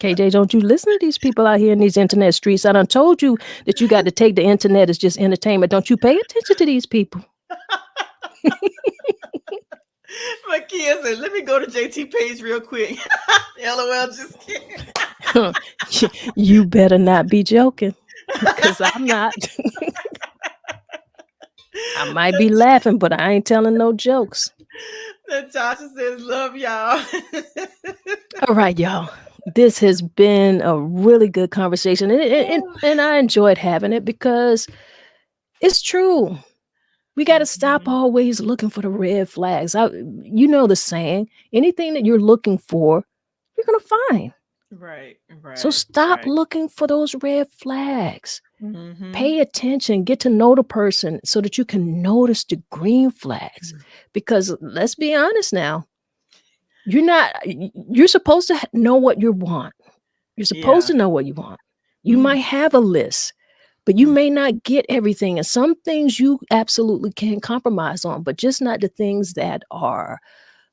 Speaker 1: KJ, don't you listen to these people out here in these internet streets? I done told you that you got to take the internet as just entertainment. Don't you pay attention to these people?
Speaker 2: My kids said, let me go to JT page real quick. LOL, just kidding.
Speaker 1: You better not be joking, because I'm not. I might be laughing, but I ain't telling no jokes.
Speaker 2: Natasha says, love y'all.
Speaker 1: All right, y'all. This has been a really good conversation, and I enjoyed having it because it's true. We got to stop
Speaker 2: Mhm.
Speaker 1: always looking for the red flags. You know the saying: anything that you're looking for, you're gonna find.
Speaker 2: Right,
Speaker 1: So
Speaker 2: right,
Speaker 1: stop
Speaker 2: right.
Speaker 1: looking for those red flags.
Speaker 2: Hmm.
Speaker 1: Pay attention, get to know the person so that you can notice the green flags. Because let's be honest now, you're supposed to know what you want. You're supposed
Speaker 2: Yeah.
Speaker 1: to know what you want. You
Speaker 2: Mhm.
Speaker 1: might have a list, but you may not get everything. And some things you absolutely can compromise on, but just not the things that are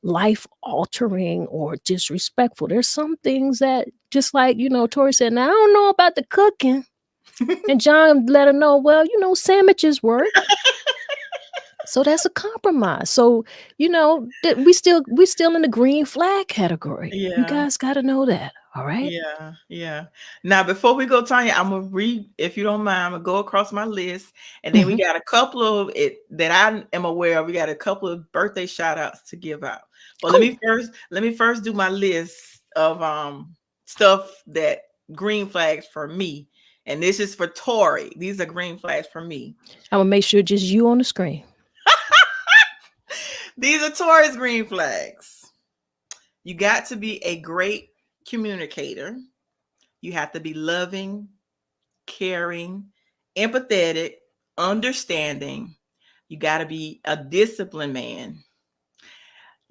Speaker 1: life altering or disrespectful. There's some things that, just like, Tori said, now I don't know about the cooking. And John let her know, well, sandwiches work. So that's a compromise. So, that we still in the green flag category. You
Speaker 2: Yeah.
Speaker 1: guys got to know that. All right.
Speaker 2: Yeah, yeah. Now, before we go, Tanya, I'm gonna read, if you don't mind, I'm gonna go across my list, and then we
Speaker 1: Mhm.
Speaker 2: got a couple of it that I am aware of. We got a couple of birthday shout outs to give out. But
Speaker 1: Cool.
Speaker 2: let me first do my list of stuff that green flags for me, and this is for Tori. These are green flags for me.
Speaker 1: I'm gonna make sure just you on the screen.
Speaker 2: These are Tori's green flags. You got to be a great communicator. You have to be loving, caring, empathetic, understanding. You got to be a disciplined man.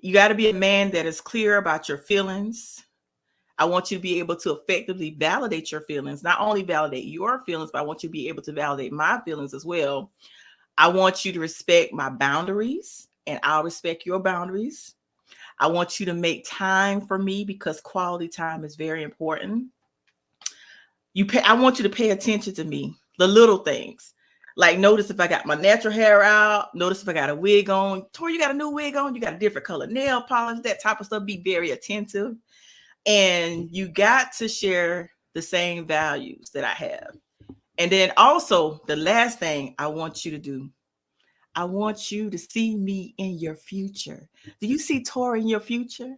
Speaker 2: You got to be a man that is clear about your feelings. I want you to be able to effectively validate your feelings, not only validate your feelings, but I want you to be able to validate my feelings as well. I want you to respect my boundaries, and I'll respect your boundaries. I want you to make time for me because quality time is very important. I want you to pay attention to me, the little things. Like notice if I got my natural hair out, notice if I got a wig on. Tori, you got a new wig on, you got a different color nail polish, that type of stuff. Be very attentive. And you got to share the same values that I have. And then also the last thing I want you to do, I want you to see me in your future. Do you see Tori in your future?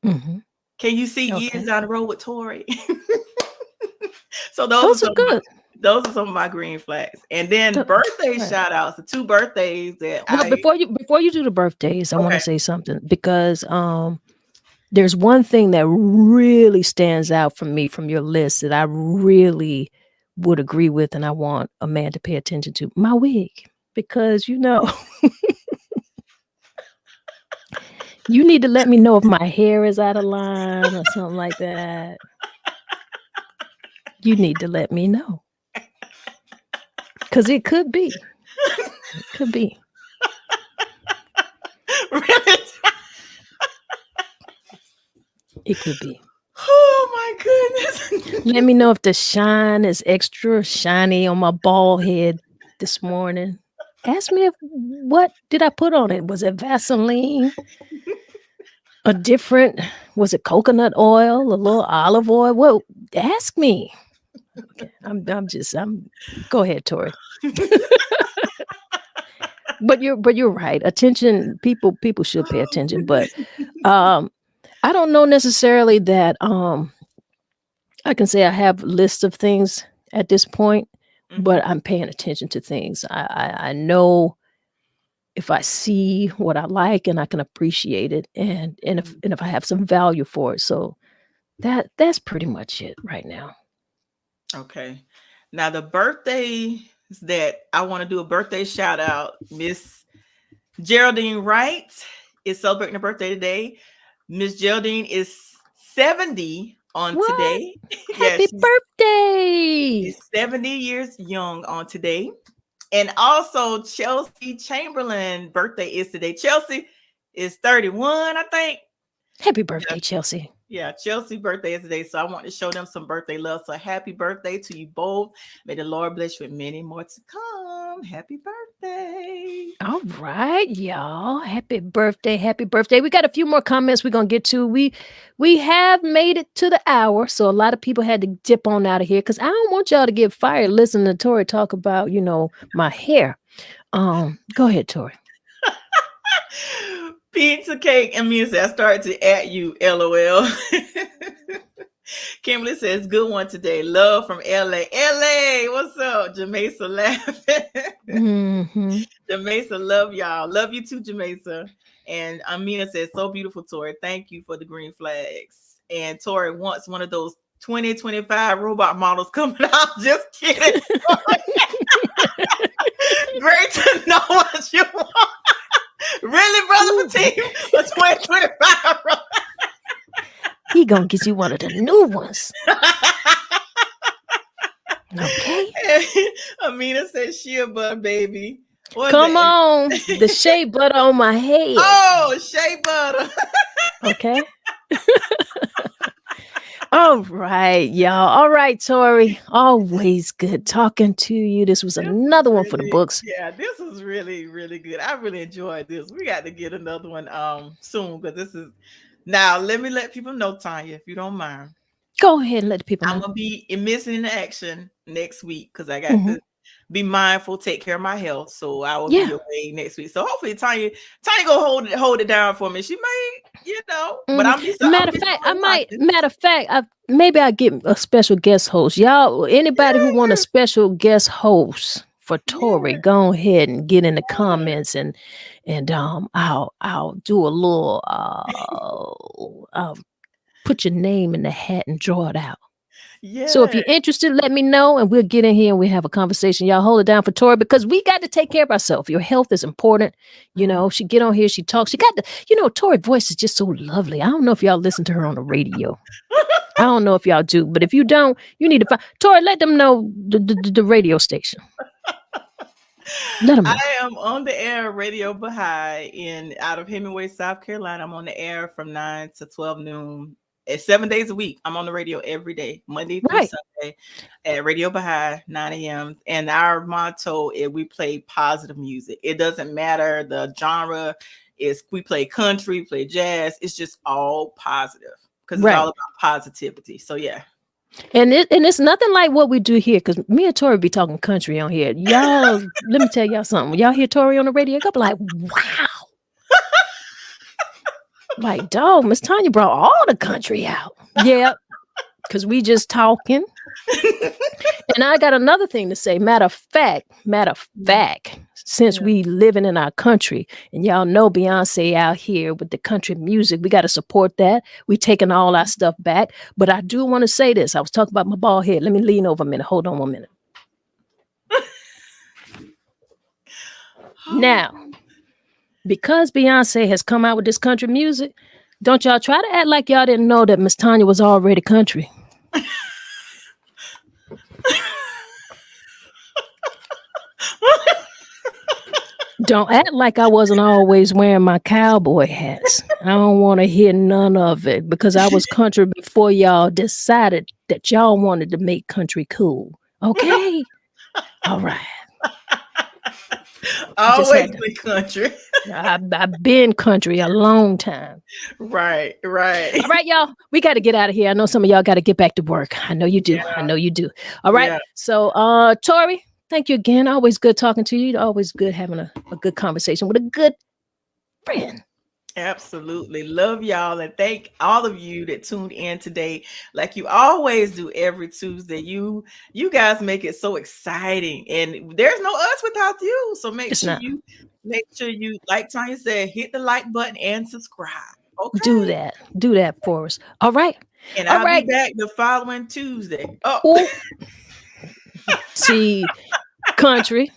Speaker 1: Hmm.
Speaker 2: Can you see years
Speaker 1: Okay.
Speaker 2: down the road with Tori? So those are
Speaker 1: Those are
Speaker 2: some of my
Speaker 1: good.
Speaker 2: green flags. And then
Speaker 1: Th-
Speaker 2: birthday
Speaker 1: right.
Speaker 2: shout outs, the two birthdays that
Speaker 1: Well,
Speaker 2: I
Speaker 1: before you do the birthdays, I want to
Speaker 2: okay.
Speaker 1: say something because there's one thing that really stands out from me from your list that I really would agree with, and I want a man to pay attention to my wig because you need to let me know if my hair is out of line or something like that. You need to let me know because it could be. It could be.
Speaker 2: Really?
Speaker 1: It could be.
Speaker 2: Oh my goodness.
Speaker 1: Let me know if the shine is extra shiny on my bald head this morning. Ask me if what did I put on it? Was it Vaseline? A different was it coconut oil, a little olive oil? Well, ask me. Okay. I'm go ahead, Tori. But you're right. Attention, people should pay attention. But um I don't know necessarily that I can say I have lists of things at this point, but
Speaker 2: Mhm.
Speaker 1: I'm paying attention to things. I know if I see what I like and I can appreciate it, and if I have some value for it. So that's pretty much it right now.
Speaker 2: Okay. Now the birthdays that I want to do a birthday shout out, Miss Geraldine Wright is celebrating her birthday today. Miss Geraldine is 70 on
Speaker 1: What?
Speaker 2: today. Yeah,
Speaker 1: Happy birthday!
Speaker 2: she's 70 years young on today. And also Chelsea Chamberlain birthday is today. Chelsea is 31, I think.
Speaker 1: Happy
Speaker 2: Yeah,
Speaker 1: birthday, Chelsea.
Speaker 2: yeah, Chelsea birthday is today. So I want to show them some birthday love. So happy birthday to you both. May the Lord bless you with many more to come. Happy birthday. birthday.
Speaker 1: All right, y'all. Happy birthday. Happy birthday. We got a few more comments we're gonna get to. We have made it to the hour, so a lot of people had to dip on out of here because I don't want y'all to get fired listening to Tori talk about, my hair. Go ahead, Tori.
Speaker 2: Pizza cake and music. I started to at you, LOL. Kimberly says, good one today. Love from LA. LA, what's up? Jamesa laughing.
Speaker 1: Mm-hmm.
Speaker 2: Jamesa, love y'all. Love you too, Jamesa. And Amina says, so beautiful, Tori. Thank you for the green flags. And Tori wants one of those 2025 robot models coming out. Just kidding. Great to know what you want. Really, brother Fatim? For 2025 robot.
Speaker 1: He gonna get you one of the new ones. Okay.
Speaker 2: Amina says shea butter, baby.
Speaker 1: Come on. The shea butter on my head.
Speaker 2: Oh, shea butter.
Speaker 1: Okay. All right, y'all. All right, Tori. Always good talking to you. This was another one for the books.
Speaker 2: Yeah, this was really, really good. I really enjoyed this. We got to get another one soon because this is now. Let people know, Tonya, if you don't mind.
Speaker 1: Go ahead and let the people know.
Speaker 2: I'm gonna be missing in action next week because I got to be mindful, take care of my health. So I will be away next week. So hopefully Tonya go hold it down for me. She may, but I'm
Speaker 1: matter of fact, maybe I'll get a special guest host. Y'all, anybody who want a special guest host for Tori, go ahead and get in the comments and I'll do a little put your name in the hat and draw it out. Yeah. So if you're interested, let me know and we'll get in here and we'll have a conversation. Y'all hold it down for Tori because we got to take care of ourselves. Your health is important. She get on here, she talks. She got the, Tori's voice is just so lovely. I don't know if y'all listen to her on the radio. I don't know if y'all do, but if you don't, you need to find Tori. Let them know the radio station. Let them know.
Speaker 2: I am on the air, Radio Baha'i, out of Hemingway, South Carolina. I'm on the air from 9 to 12 noon. It's 7 days a week. I'm on the radio every day, Monday through Sunday, at Radio Baha'i, 9 a.m. And our motto is we play positive music. It doesn't matter the genre. We play country, play jazz. It's just all positive because it's all about positivity. So yeah.
Speaker 1: And it's nothing like what we do here because me and Tori be talking country on here. Y'all, let me tell y'all something. Y'all hear Tori on the radio, you'll be like, wow. Like, dog, Miss Tonya brought all the country out. Yeah, because we just talking. And I got another thing to say. Matter of fact, since we living in our country, and y'all know Beyonce out here with the country music, we got to support that. We taking all our stuff back. But I do want to say this. I was talking about my bald head. Let me lean over a minute. Hold on 1 minute. Now, because Beyonce has come out with this country music, don't y'all try to act like y'all didn't know that Miss Tonya was already country. Don't act like I wasn't always wearing my cowboy hats. I don't want to hear none of it because I was country before y'all decided that y'all wanted to make country cool. Okay? All right.
Speaker 2: Always been country.
Speaker 1: I've been country a long time.
Speaker 2: Right.
Speaker 1: All right, y'all. We got to get out of here. I know some of y'all got to get back to work. I know you do. I know you do. All right. Yeah. So, Tori, thank you again. Always good talking to you. Always good having a good conversation with a good friend.
Speaker 2: Absolutely. Love y'all and thank all of you that tuned in today. Like you always do every Tuesday. You guys make it so exciting and there's no us without you. So make sure you, like Tonya said, hit the like button and subscribe. Okay.
Speaker 1: Do that for us. All right.
Speaker 2: And I'll be back the following Tuesday. Oh.
Speaker 1: See, country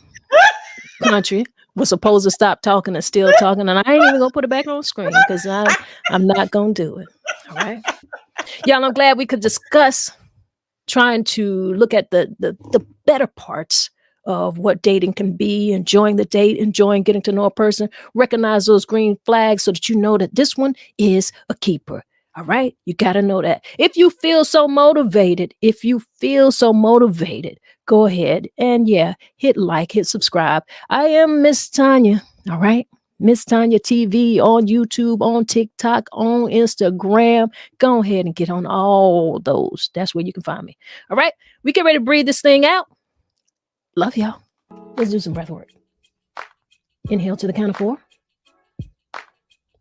Speaker 1: was supposed to stop talking and still talking, and I ain't even gonna put it back on screen because I'm not gonna do it. All right, y'all. I'm glad we could discuss trying to look at the better parts of what dating can be, enjoying the date, enjoying getting to know a person, recognize those green flags so that you know that this one is a keeper. All right. You got to know that. If you feel so motivated, go ahead and hit like, hit subscribe. I am Miss Tonya. All right. Miss Tonya TV on YouTube, on TikTok, on Instagram. Go ahead and get on all those. That's where you can find me. All right. We get ready to breathe this thing out. Love y'all. Let's do some breath work. Inhale to the count of 4.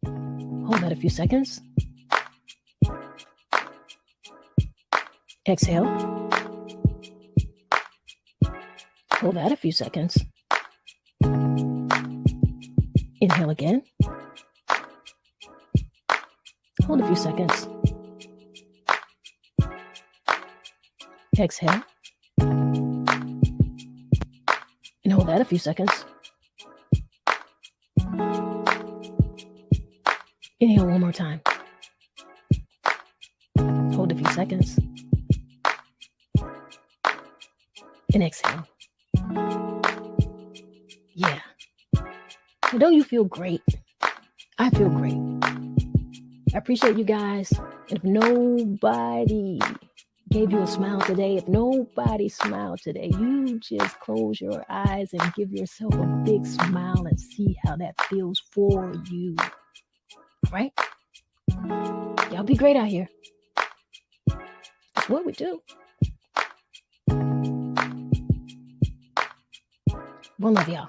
Speaker 1: Hold that a few seconds. Exhale. Hold that a few seconds. Inhale again. Hold a few seconds. Exhale. And hold that a few seconds. Inhale one more time. Hold a few seconds. And exhale. Yeah. Now, don't you feel great? I feel great. I appreciate you guys. And if nobody gave you a smile today, if nobody smiled today, you just close your eyes and give yourself a big smile and see how that feels for you. All right? Y'all be great out here. That's what we do. One love, y'all.